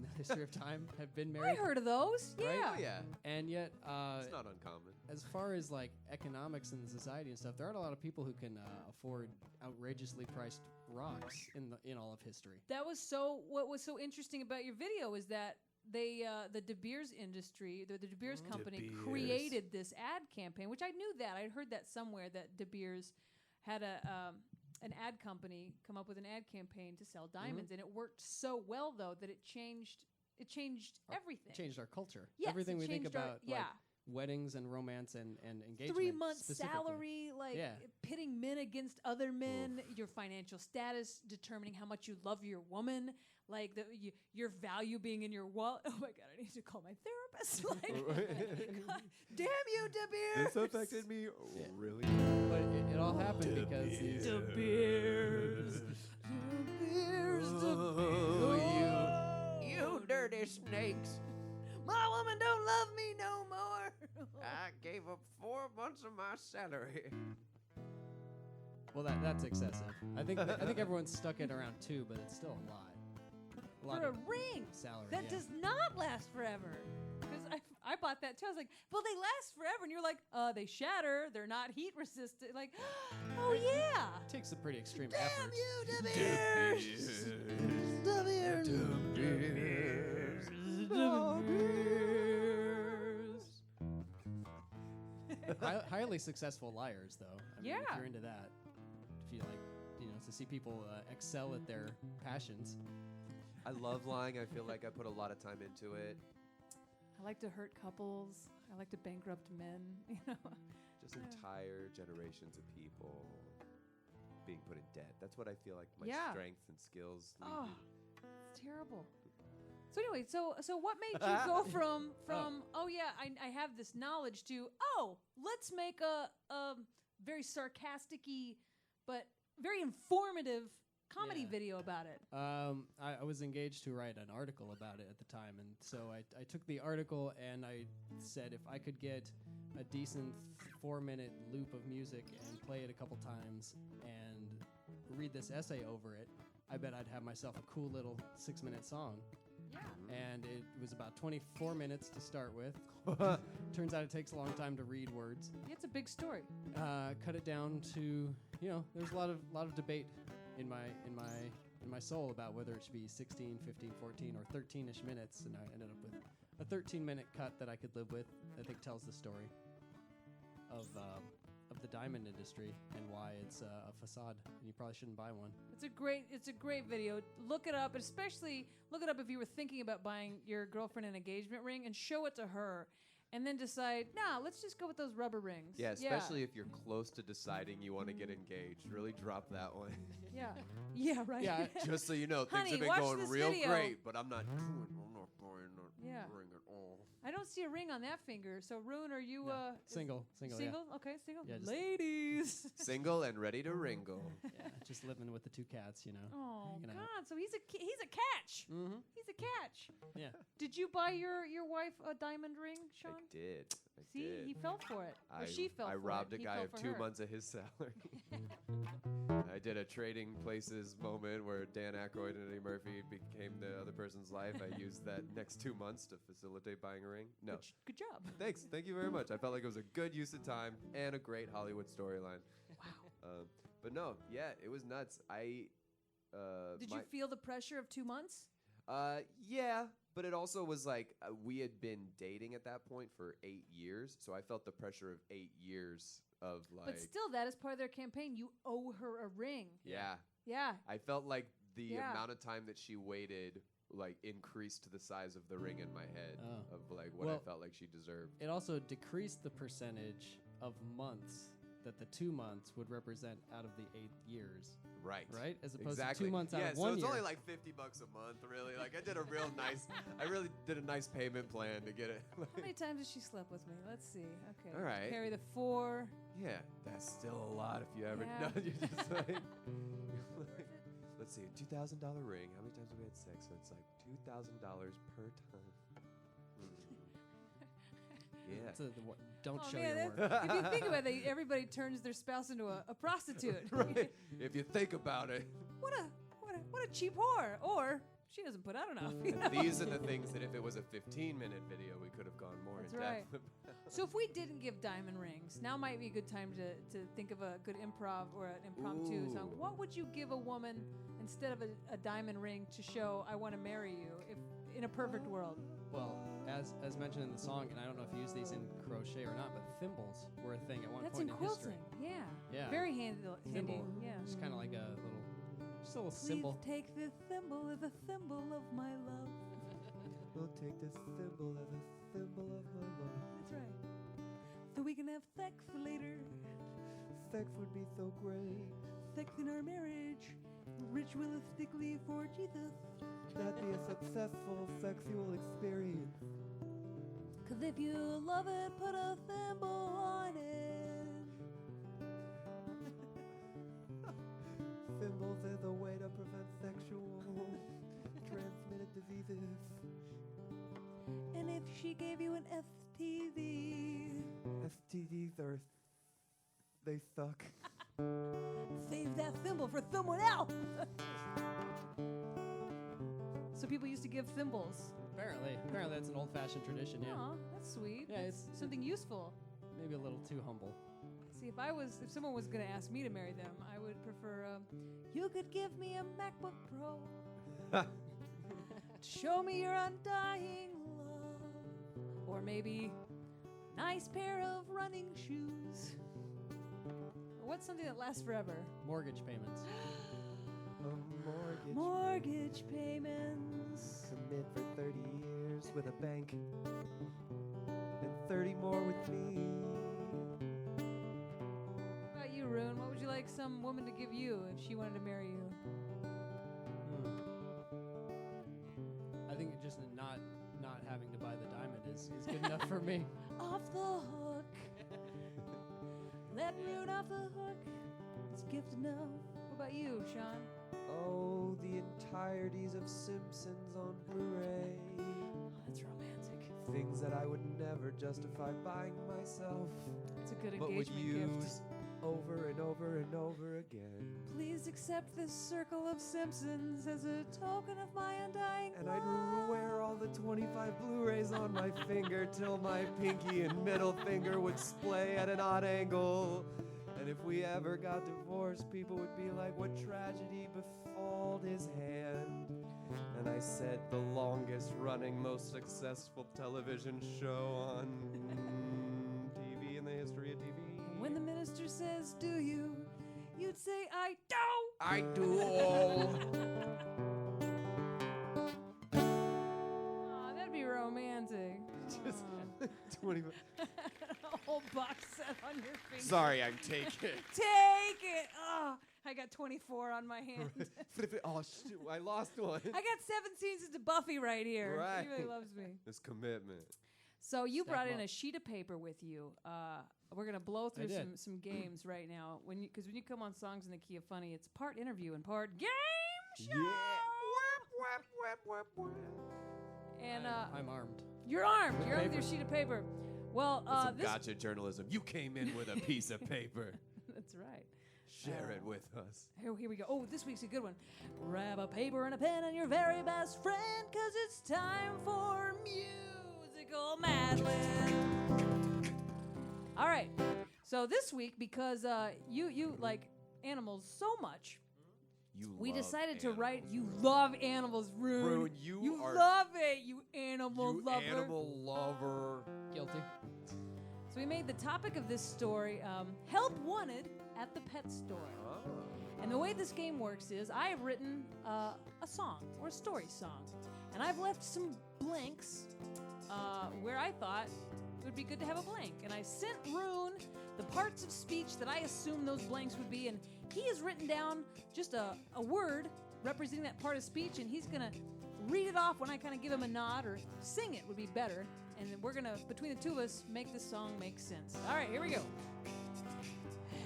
the history of time, have been I married. heard of those. Right? Yeah. Oh yeah, And yet, it's not uncommon. as far as like economics in society and stuff, there aren't a lot of people who can afford outrageously priced rocks in all of history. That was what was so interesting about your video is that they the De Beers industry, the De Beers company De Beers. created this ad campaign, which I knew that. I'd heard that somewhere that De Beers had an ad company come up with an ad campaign to sell diamonds, and it worked so well though that it changed everything. Changed our culture. Yes, Everything it we think changed our- about, like weddings and romance and engagement. 3 months specifically. salary, like Yeah. pitting men against other men, your financial status determining how much you love your woman, like your value being in your wallet. Oh my God, I need to call my therapist. Like, God, damn you, De Beers. This affected me really. But it all happened because these De Beers. De Beers. De Beers. You dirty snakes. My woman don't love me no more. I gave up 4 months of my salary. well, that's excessive. I think everyone's stuck at around 2, but it's still a lot. For a of ring salary. that yeah. does not last forever. Because I bought that too. I was like, well, they last forever. And you're like, they shatter. They're not heat resistant. Like, oh yeah. It takes a pretty extreme Damn effort. you, De Beers. De Beers. De Beers. Highly successful liars, though. I mean, Yeah. If you're into that, if you like, to see people excel at their passions. I love lying. I feel like I put a lot of time into it. I like to hurt couples. I like to bankrupt men. You know. Just entire generations of people being put in debt. That's what I feel like my Yeah. strengths and skills lead Oh, me. it's terrible. So anyway, so what made you go from oh yeah, I have this knowledge to let's make a very sarcastic-y but very informative comedy Yeah. video about it. I was engaged to write an article about it at the time, and so I took the article and I said if I could get a decent 4-minute loop of music and play it a couple times and read this essay over it, I bet I'd have myself a cool little 6-minute song. Yeah. And it was about 24 minutes to start with. Turns out it takes a long time to read words. It's a big story. Cut it down to, there's a lot of debate in my soul about whether it should be 16, 15, 14, or 13-ish minutes, and I ended up with a 13-minute cut that I could live with. I think tells the story of the diamond industry and why it's a facade, and you probably shouldn't buy one. It's a great video. Look it up, especially look it up if you were thinking about buying your girlfriend an engagement ring, and show it to her. And then decide, let's just go with those rubber rings. Yeah, especially if you're close to deciding you want to get engaged. Really drop that one. Yeah. Yeah, right. Yeah. Just so you know, things Honey, have been watch going this real video. great, but I'm not buying a Yeah. ring at all. I don't see a ring on that finger. So, Rhune, are you Single. single? Yeah. Okay, single. Yeah, just- Ladies. Single and ready to wringle. Yeah, just living with the 2 cats, Oh hanging out. God! So he's a catch. Mm-hmm. He's a catch. Yeah. Did you buy your wife a diamond ring, Shaun? I did. See, did. he fell for it. Or she fell for I it. robbed a He guy fell of for 2 her. months of his salary. I did a trading places moment where Dan Aykroyd and Eddie Murphy became the other person's life. I used that next 2 months to facilitate buying a ring. No. Good job. Thanks. Thank you very much. I felt like it was a good use of time and a great Hollywood storyline. Wow. But no, yeah, it was nuts. Did you feel the pressure of 2 months? Yeah, but it also was like we had been dating at that point for 8 years, so I felt the pressure of 8 years of like. But still, that is part of their campaign. You owe her a ring. Yeah. Yeah. I felt like the Yeah. amount of time that she waited like increased the size of the ring in my head Oh. of like what I felt like she deserved. It also decreased the percentage of months that the 2 months would represent out of the 8 years. Right. Right? As opposed Exactly. to 2 months out yeah, of so 1 it's year. only like $50 a month, really. Like I did a real nice. I really did a nice payment plan to get it. How many times has she slept with me? Let's see. Okay. All right. Carry the 4. Yeah, that's still a lot if you ever. Yeah. No, you're just like. Let's see, a $2,000 ring. How many times have we had sex? So it's like $2,000 per time. Yeah. Don't Oh, show man, your work. if you think about it, everybody turns their spouse into a prostitute. Right. If you think about it. What a cheap whore. Or she doesn't put out enough. you know? And these are the things that if it was a 15-minute video, we could have gone more That's in right. depth. So if we didn't give diamond rings, now might be a good time to think of a good improv or an impromptu song. Ooh. What would you give a woman instead of a diamond ring to show I want to marry you if in a perfect world? Well, as mentioned in the song, and I don't know if you use these in crochet or not, but thimbles were a thing at one That's point in in quilting. history. Yeah. Yeah. Very handy. Thimble. Yeah. Just kind of like a little symbol. Please take the thimble of my love. We'll take this thimble as a symbol of my love. That's right. So we can have sex later. Sex would be so great. Sex in our marriage. Ritualistically for Jesus. That'd be a successful sexual experience. 'Cause if you love it, put a thimble on it. Thimbles is a way to prevent sexual transmitted diseases. And if she gave you an STD, STDs they suck. save that thimble for someone else. So people used to give thimbles. Apparently that's an old-fashioned tradition. Yeah. Aw, that's sweet. Yeah, That's it's something useful. maybe a little too humble. See, if someone was going to ask me to marry them, I would prefer, you could give me a MacBook Pro. Show me your undying love. Or maybe nice pair of running shoes. Or what's something that lasts forever? Mortgage payments. A mortgage Mortgage payments. commit for 30 years. $30 with a bank and 30 more with me. What about you, Rhune? What would you like some woman to give you if she wanted to marry you? I think just not having to buy the diamond is good enough for me. Off the hook. Let Rhune off the hook. It's gift enough. What about you, Shaun? Oh, the entireties of Simpsons on Blu-ray. That's romantic. Things that I would never justify buying myself, It's a good but would engagement use gift. over and over and over again. Please accept this circle of Simpsons as a token of my undying And love. I'd wear all the 25 Blu-rays on my finger till my pinky and middle finger would splay at an odd angle. And if we ever got divorced, people would be like, what tragedy befalled his hand? And I said, the longest running, most successful television show on TV in the history of TV. And when the minister says, do you? You'd say, I do. I do. Aw, that'd be romantic. Just Aw. 25. A whole box set on your finger. Sorry, I'm taking it. Take it. Oh, I got 24 on my hand. Flip it. Oh, shoot, I lost one. I got 7 seasons of Buffy right here. Right. He really loves me. This commitment. So you Step brought in up. a sheet of paper with you. We're gonna blow through did. some games right now. Because when you come on Songs in the Key of Funny, it's part interview and part game show. And I'm armed. you're armed. With You're armed with paper. your sheet of paper. Well, That's some this. gotcha journalism. You came in with a piece of paper. That's right. Share it with us. Here we go. Oh, this week's a good one. Grab a paper and a pen and your very best friend, 'cause it's time for musical Mad Lib. All right. So this week, because you like animals so much, we love decided to animals. write. You love animals, Rhune. Rhune, you are- love it, you animal You lover. animal lover. Guilty. So we made the topic of this story help wanted at the pet store. And the way this game works is I have written a song or a story song, and I've left some blanks where I thought it would be good to have a blank. And I sent Rhune the parts of speech that I assumed those blanks would be, and he has written down just a word representing that part of speech, and he's gonna read it off when I kind of give him a nod, or sing it would be better. And then we're gonna, between the two of us, make this song make sense. All right, here we go.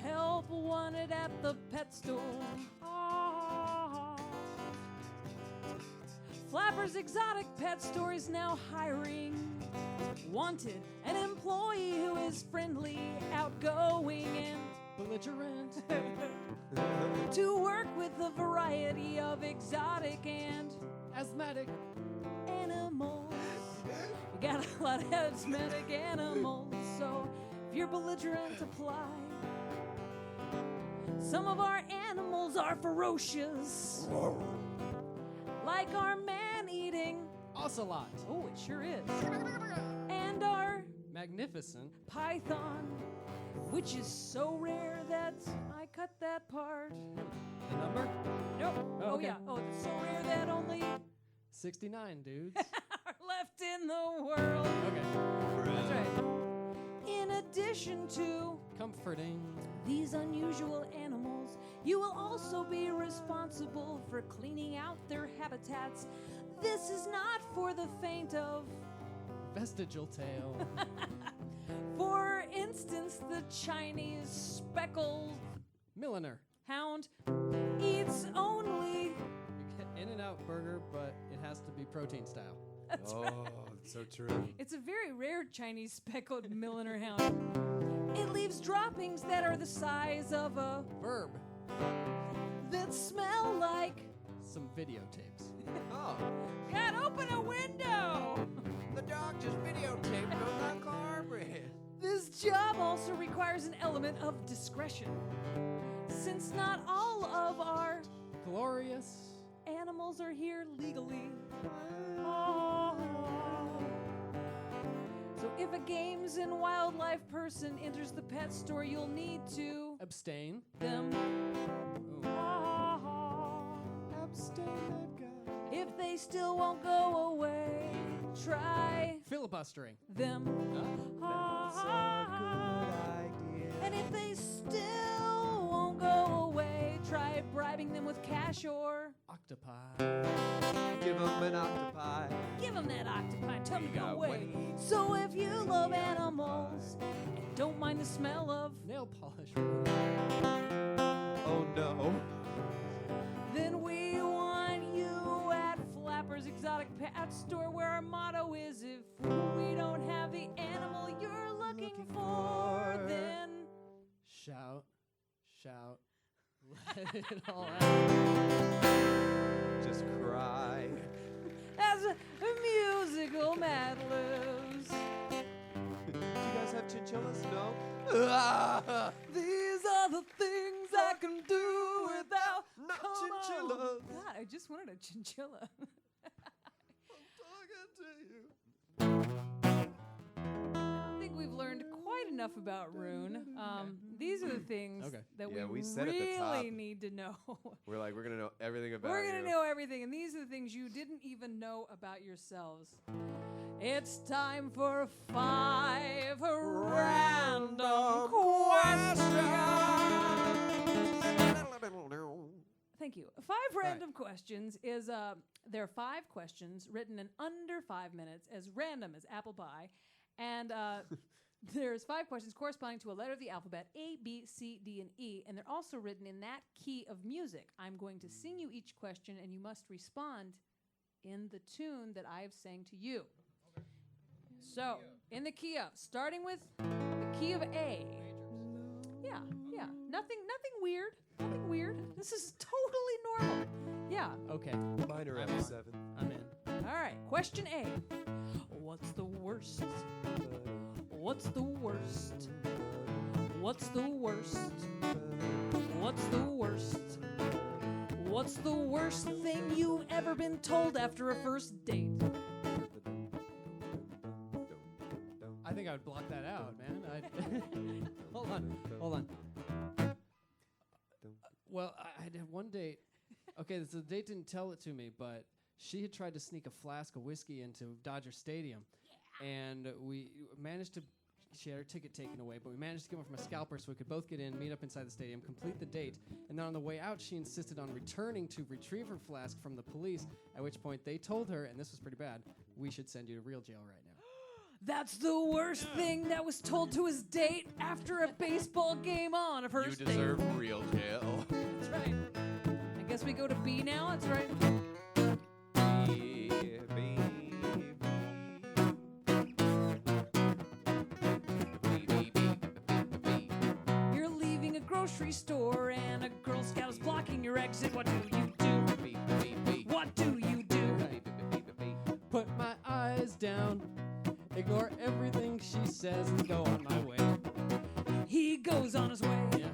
Help wanted at the pet store. Ah. Flapper's Exotic Pet Store is now hiring. Wanted an employee who is friendly, outgoing, and Belligerent. to work with a variety of exotic and Asthmatic. animals. We got a lot of asthmatic animals, so if you're belligerent, apply. Some of our animals are ferocious, like our man-eating. Ocelot. Oh, it sure is. And our Magnificent. python, which is so rare that I cut that part. The number? Nope. Oh, Oh, okay. yeah. Oh, it's so rare that only 69, dudes. are left in the world. Okay. That's right. In addition to Comforting. these unusual animals, you will also be responsible for cleaning out their habitats. This is not for the faint of. Vestigial tail. For instance, the Chinese speckled Milliner. hound eats only. You get In-N-Out burger, but it has to be protein style. That's Oh, right. that's so true. It's a very rare Chinese speckled milliner hound. It leaves droppings that are the size of a. Verb. that smell like. Some videotapes. Oh, God, open a window! The dog just videotaped on that carpet. This job also requires an element of discretion, since not all of our Glorious. animals are here legally. Oh. So if a games and wildlife person enters the pet store, you'll need to Abstain. them. Ooh. Oh. abstain that guy. If they still won't go away, try Filibustering. them. That's a good idea. And if they still won't go away, try bribing them with cash or Octopi. Give 'em an octopi. give them that octopi. Tell them to We go got away. So if you love animals and don't mind the smell of, Nail polish. Oh no. then we want you at Flapper's Exotic Pet Store, where our motto is, if we don't have the animal you're looking for, then Shout. Shout. Let it all out. Just cry. as a musical Mad Libs. Do you guys have chinchillas? No? These are the things I can do without Not Come on. chinchillas. God, I just wanted a chinchilla. Talking to you. I don't think we've learned quite enough about Rhune. These are the things Okay. that Yeah, we we said at the top. really need to know. We're like, we're gonna know everything about We're you. going to know everything, and these are the things you didn't even know about yourselves. It's time for 5 random questions. Thank you. 5 random questions is there are 5 questions written in under 5 minutes, as random as apple pie, and there's 5 questions corresponding to a letter of the alphabet: A, B, C, D, and E, and they're also written in that key of music. I'm going to sing you each question, and you must respond in the tune that I have sang to you. So, in the key of, starting with the key of A. Yeah. Nothing weird. Nothing weird. This is totally normal. Yeah. Okay. Minor I'm on. F7. I'm in. All right. Question A. What's the worst? What's the worst? What's the worst? What's the worst? What's the worst thing you've ever been told after a first date? I think I would block that out, man. Hold on. Well, I had one date. Okay, so the date didn't tell it to me, but she had tried to sneak a flask of whiskey into Dodger Stadium, and we managed to. She had her ticket taken away, but we managed to get one from a scalper so we could both get in, meet up inside the stadium, complete the date, and then on the way out, she insisted on returning to retrieve her flask from the police, at which point they told her, and this was pretty bad, we should send you to real jail right now. That's the worst thing that was told to his date after a baseball game on a first date. real jail. That's right. I guess we go to B now. That's right. You're leaving a grocery store and a Girl Scout is blocking your exit. What do you do? What do you do? Put my eyes down, ignore everything she says, and go on my way. He goes on his way. Yeah.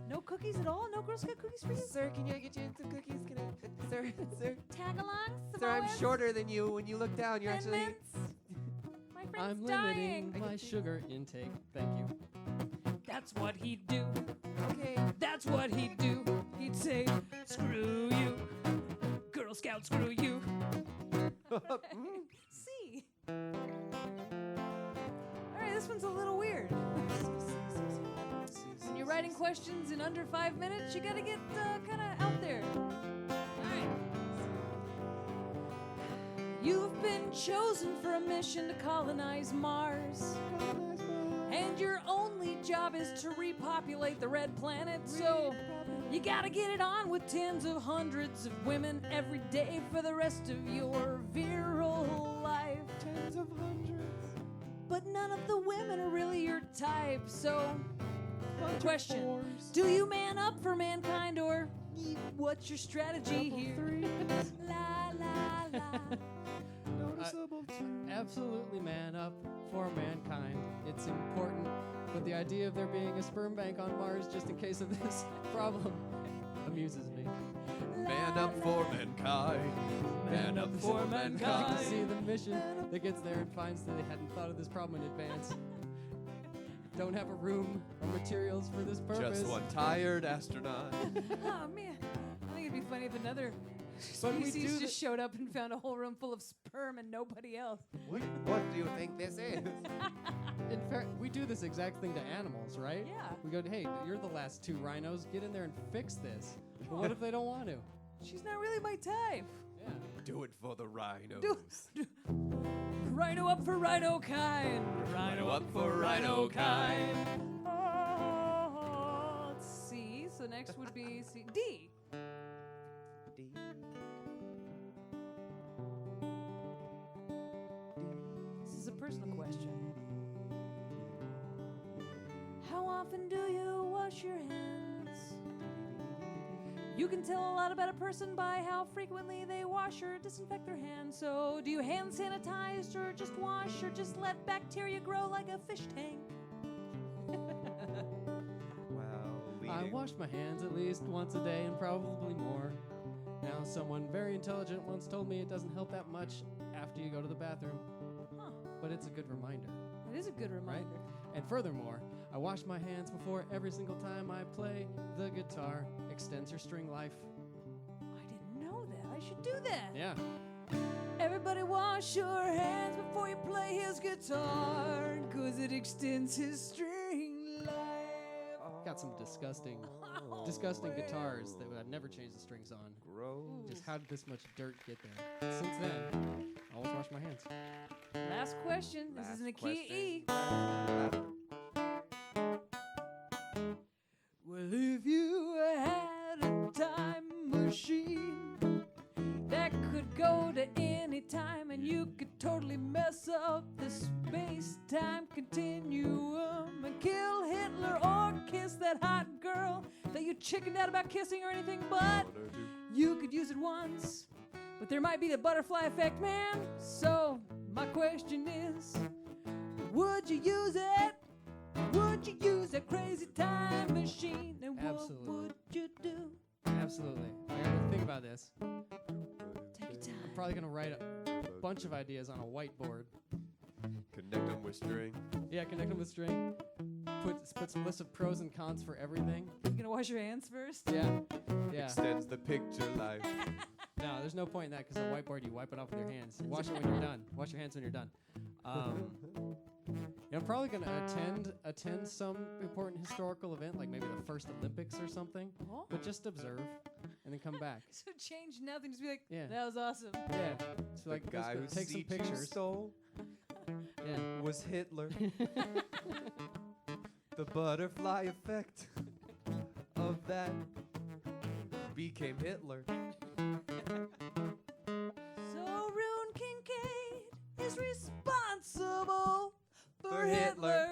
No cookies at all? No Girl Scout cookies for you? Sir, can I get you some cookies? Can I, sir, Tag along, sir, I'm Samoas, shorter than you. When you look down, you're Thin actually. Mints. My friend's I'm dying. limiting my sugar intake. Thank you. That's what he'd do. Okay. That's what he'd do. He'd say, screw you. Girl Scout, screw you. C. All right, this one's a little weird. When you're writing questions in under 5 minutes, you gotta get kind of out there. All right. You've been chosen for a mission to colonize Mars. And your only job is to repopulate the red planet, so you gotta get it on with tens of hundreds of women every day for the rest of your virile life. Tens of hundreds. But none of the women are really your type, so question, do you man up for mankind, or what's your strategy here? La la la. Noticeable Absolutely man up for mankind. It's important. But the idea of there being a sperm bank on Mars just in case of this problem amuses me. Man up for mankind. Man up for I mankind. can see the mission that gets there and finds that they hadn't thought of this problem in advance. Don't have a room or materials for this purpose. Just one tired astronaut. Oh man, I think it'd be funny if another But we Species do just showed up and found a whole room full of sperm and nobody else. What do you think this is? In fact, we do this exact thing to animals, right? Yeah. We go, hey, you're the last two rhinos. Get in there and fix this. But what if they don't want to? She's not really my type. Yeah. Do it for the rhinos. Rhino up for rhino kind. Rhino up for rhino kind. Oh, let's see. So next would be C. D. This is a personal question. How often do you wash your hands? You can tell a lot about a person by how frequently they wash or disinfect their hands. So, do you hand sanitize or just wash or just let bacteria grow like a fish tank? Wow. I wash my hands at least once a day and probably more. Now, someone very intelligent once told me it doesn't help that much after you go to the bathroom. Huh. But it's a good reminder. It is a good reminder. And furthermore, I wash my hands before every single time I play the guitar. Extends your string life. I didn't know that. I should do that. Yeah. Everybody wash your hands before you play his guitar, 'cause it extends his string life. Got some disgusting Oh, guitars that I'd never change the strings on. Gross. Just how did this much dirt get there? Since then, I always wash my hands. Last question. This is in the key of E. Well, if you had a time machine that could go to any time and you could totally mess up the space-time continuum and kill Hitler or kiss that hot girl that you chickened out about kissing or anything, but you could use it once. But there might be the butterfly effect, man. So my question is, would you use it? Would you use a crazy time machine? And Absolutely. what would you do? Absolutely. I gotta think about this. Take your time. I'm probably gonna write a bunch of ideas on a whiteboard. Connect them with string. Yeah, connect them with string. Put some list of pros and cons for everything. You gonna wash your hands first? Yeah. Yeah. Extends the picture life. No, there's no point in that because a whiteboard, you wipe it off with your hands. Wash it when you're done. Wash your hands when you're done. I'm probably gonna attend some important historical event, like maybe the first Olympics or something. Oh. But just observe and then come back. So change nothing. Just be like, Yeah. that was awesome. Yeah. So like The guy who take some you pictures. stole Yeah. was Hitler. The butterfly effect of that became Hitler. So Rhune Kincaid is responsible for Hitler.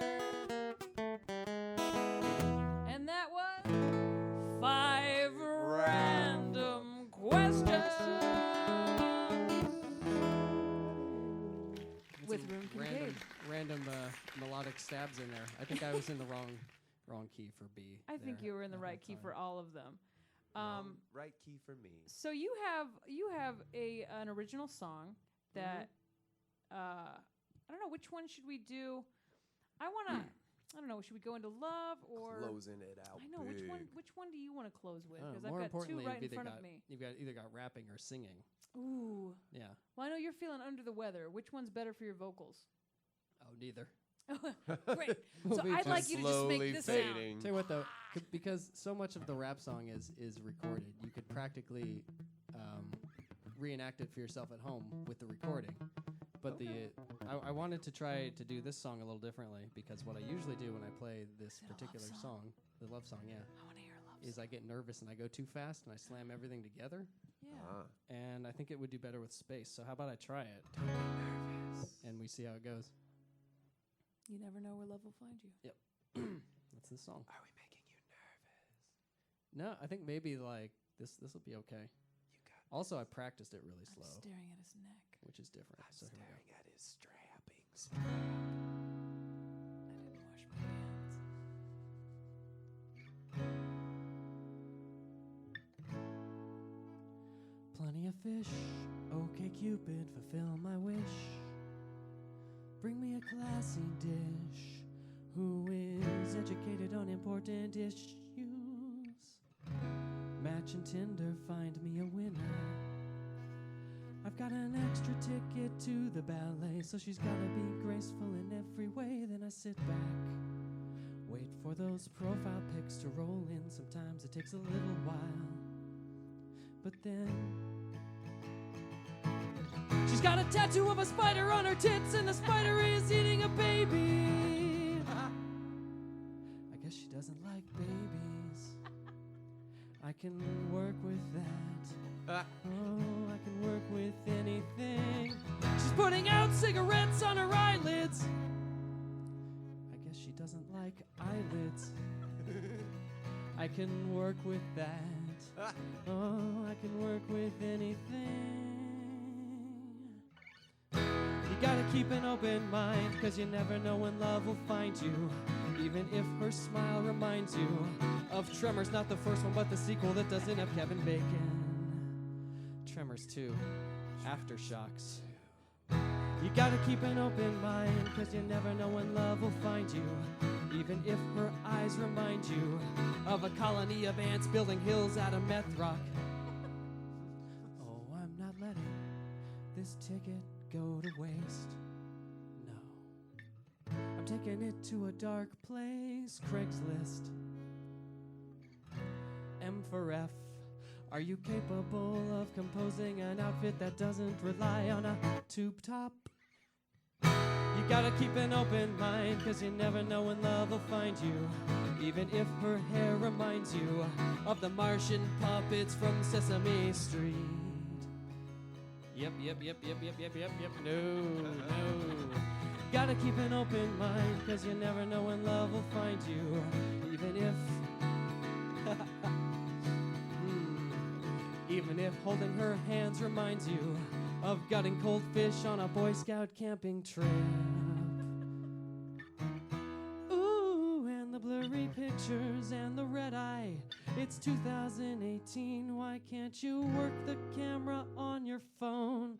And that was 5 random questions with Rhune Kincaid. Random melodic stabs in there. I think I was in the wrong key for B. I think there you were in the that right whole key time. for all of them. Right key for me. So you have an original song that I don't know, which one should we do? I don't know, should we go into love or Closing it out. I know big. which one do you want to close with? Because More I've got two importantly, right in you've front of me. You've got either got rapping or singing. Ooh. Yeah. Well, I know you're feeling under the weather. Which one's better for your vocals? Oh, neither. Great. We'll So be I'd just like you to just make slowly this sound. fading. Tell you what though, because so much of the rap song is recorded, you could practically reenact it for yourself at home with the recording. But I wanted to try to do this song a little differently because what I usually do when I play this Is it a love particular song? the love song, yeah, I want to hear a love is I get nervous and I go too fast and I slam everything together. Yeah. Ah. And I think it would do better with space. So how about I try it and we see how it goes. You never know where love will find you. That's the song. Are we making you nervous? No, I think maybe like this will be okay. You got. Also, I practiced it really I'm slow, staring at his neck. which is different. I'm So here we go. staring at his strappings. I didn't wash my hands. Plenty of fish, okay Cupid, fulfill my wish. Bring me a classy dish, who is educated on important issues. Match and Tinder, find me a winner. I've got an extra ticket to the ballet, so she's gotta be graceful in every way. Then I sit back, wait for those profile pics to roll in. Sometimes it takes a little while, but then she's got a tattoo of a spider on her tits, and the spider is eating a baby. I guess she doesn't like babies. I can work with that. Oh, I can work with anything. She's putting out cigarettes on her eyelids. I guess she doesn't like eyelids. I can work with that. Oh, I can work with anything. You gotta keep an open mind, 'cause you never know when love will find you. Even if her smile reminds you of Tremors, not the first one, but the sequel that doesn't have Kevin Bacon. Tremors 2, Aftershocks. You gotta keep an open mind, 'cause you never know when love will find you. Even if her eyes remind you of a colony of ants building hills out of meth rock. Oh, I'm not letting this ticket go to waste. No, I'm taking it to a dark place. Craigslist. M for F. Are you capable of composing an outfit that doesn't rely on a tube top? You gotta keep an open mind, 'cause you never know when love will find you. Even if her hair reminds you of the Martian puppets from Sesame Street. Yep. No. Gotta keep an open mind, 'cause you never know when love will find you. Even if even if holding her hands reminds you of gutting cold fish on a Boy Scout camping trip. Ooh, and the blurry pictures and the red eye. It's 2018, why can't you work the camera on your phone?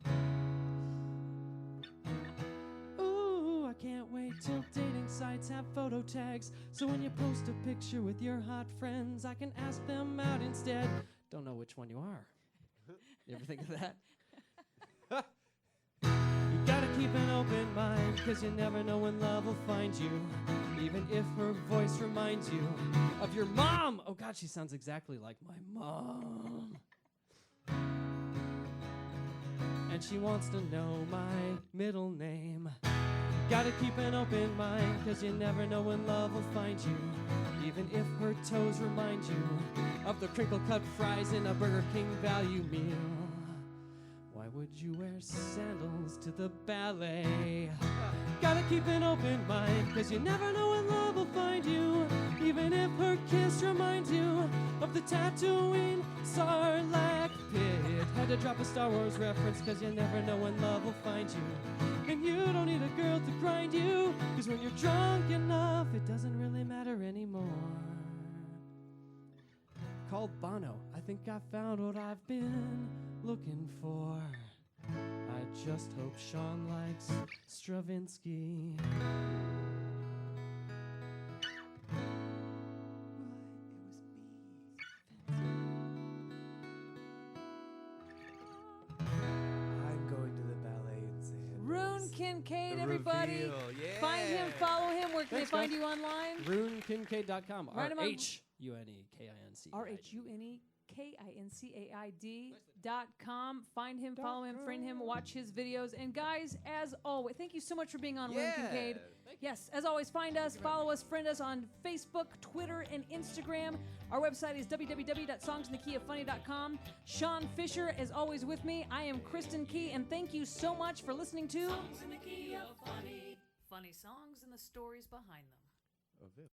Ooh, I can't wait till dating sites have photo tags, so when you post a picture with your hot friends, I can ask them out instead. Don't know which one you are. You ever think of that? You gotta keep an open mind, 'cause you never know when love will find you. Even if her voice reminds you of your mom. Oh God, she sounds exactly like my mom. And she wants to know my middle name. Gotta keep an open mind, 'cause you never know when love will find you. Even if her toes remind you of the crinkle-cut fries in a Burger King value meal. Why would you wear sandals to the ballet? Gotta keep an open mind, 'cause you never know when love will find you. Even if her kiss reminds you of the Tatooine Sarlacc pit. Had to drop a Star Wars reference, 'cause you never know when love will find you. And you don't need a girl to grind you, 'cause when you're drunk enough, it doesn't really matter anymore. Called Bono. I think I found what I've been looking for. I just hope Shaun likes Stravinsky. I'm going to the ballet in San Rhune Kincaid, The everybody. reveal, yeah. Find him, follow him. Where can Thanks, they find guys. you online? RhuneKincaid.com. Write 'em up. RHUNEKINCAID. RHUNEKINCAID.com. Find him, follow him, friend him, watch his videos. And guys, as always, thank you so much for being on Rhune Kincaid. Yes, as always, find us, follow us, friend us on Facebook, Twitter, and Instagram. Our website is www.songsinthekeyoffunny.com. Shaunfisher is always with me. I am Kristin Key, and thank you so much for listening to Songs in the key of funny. Funny songs and the stories behind them. Of it.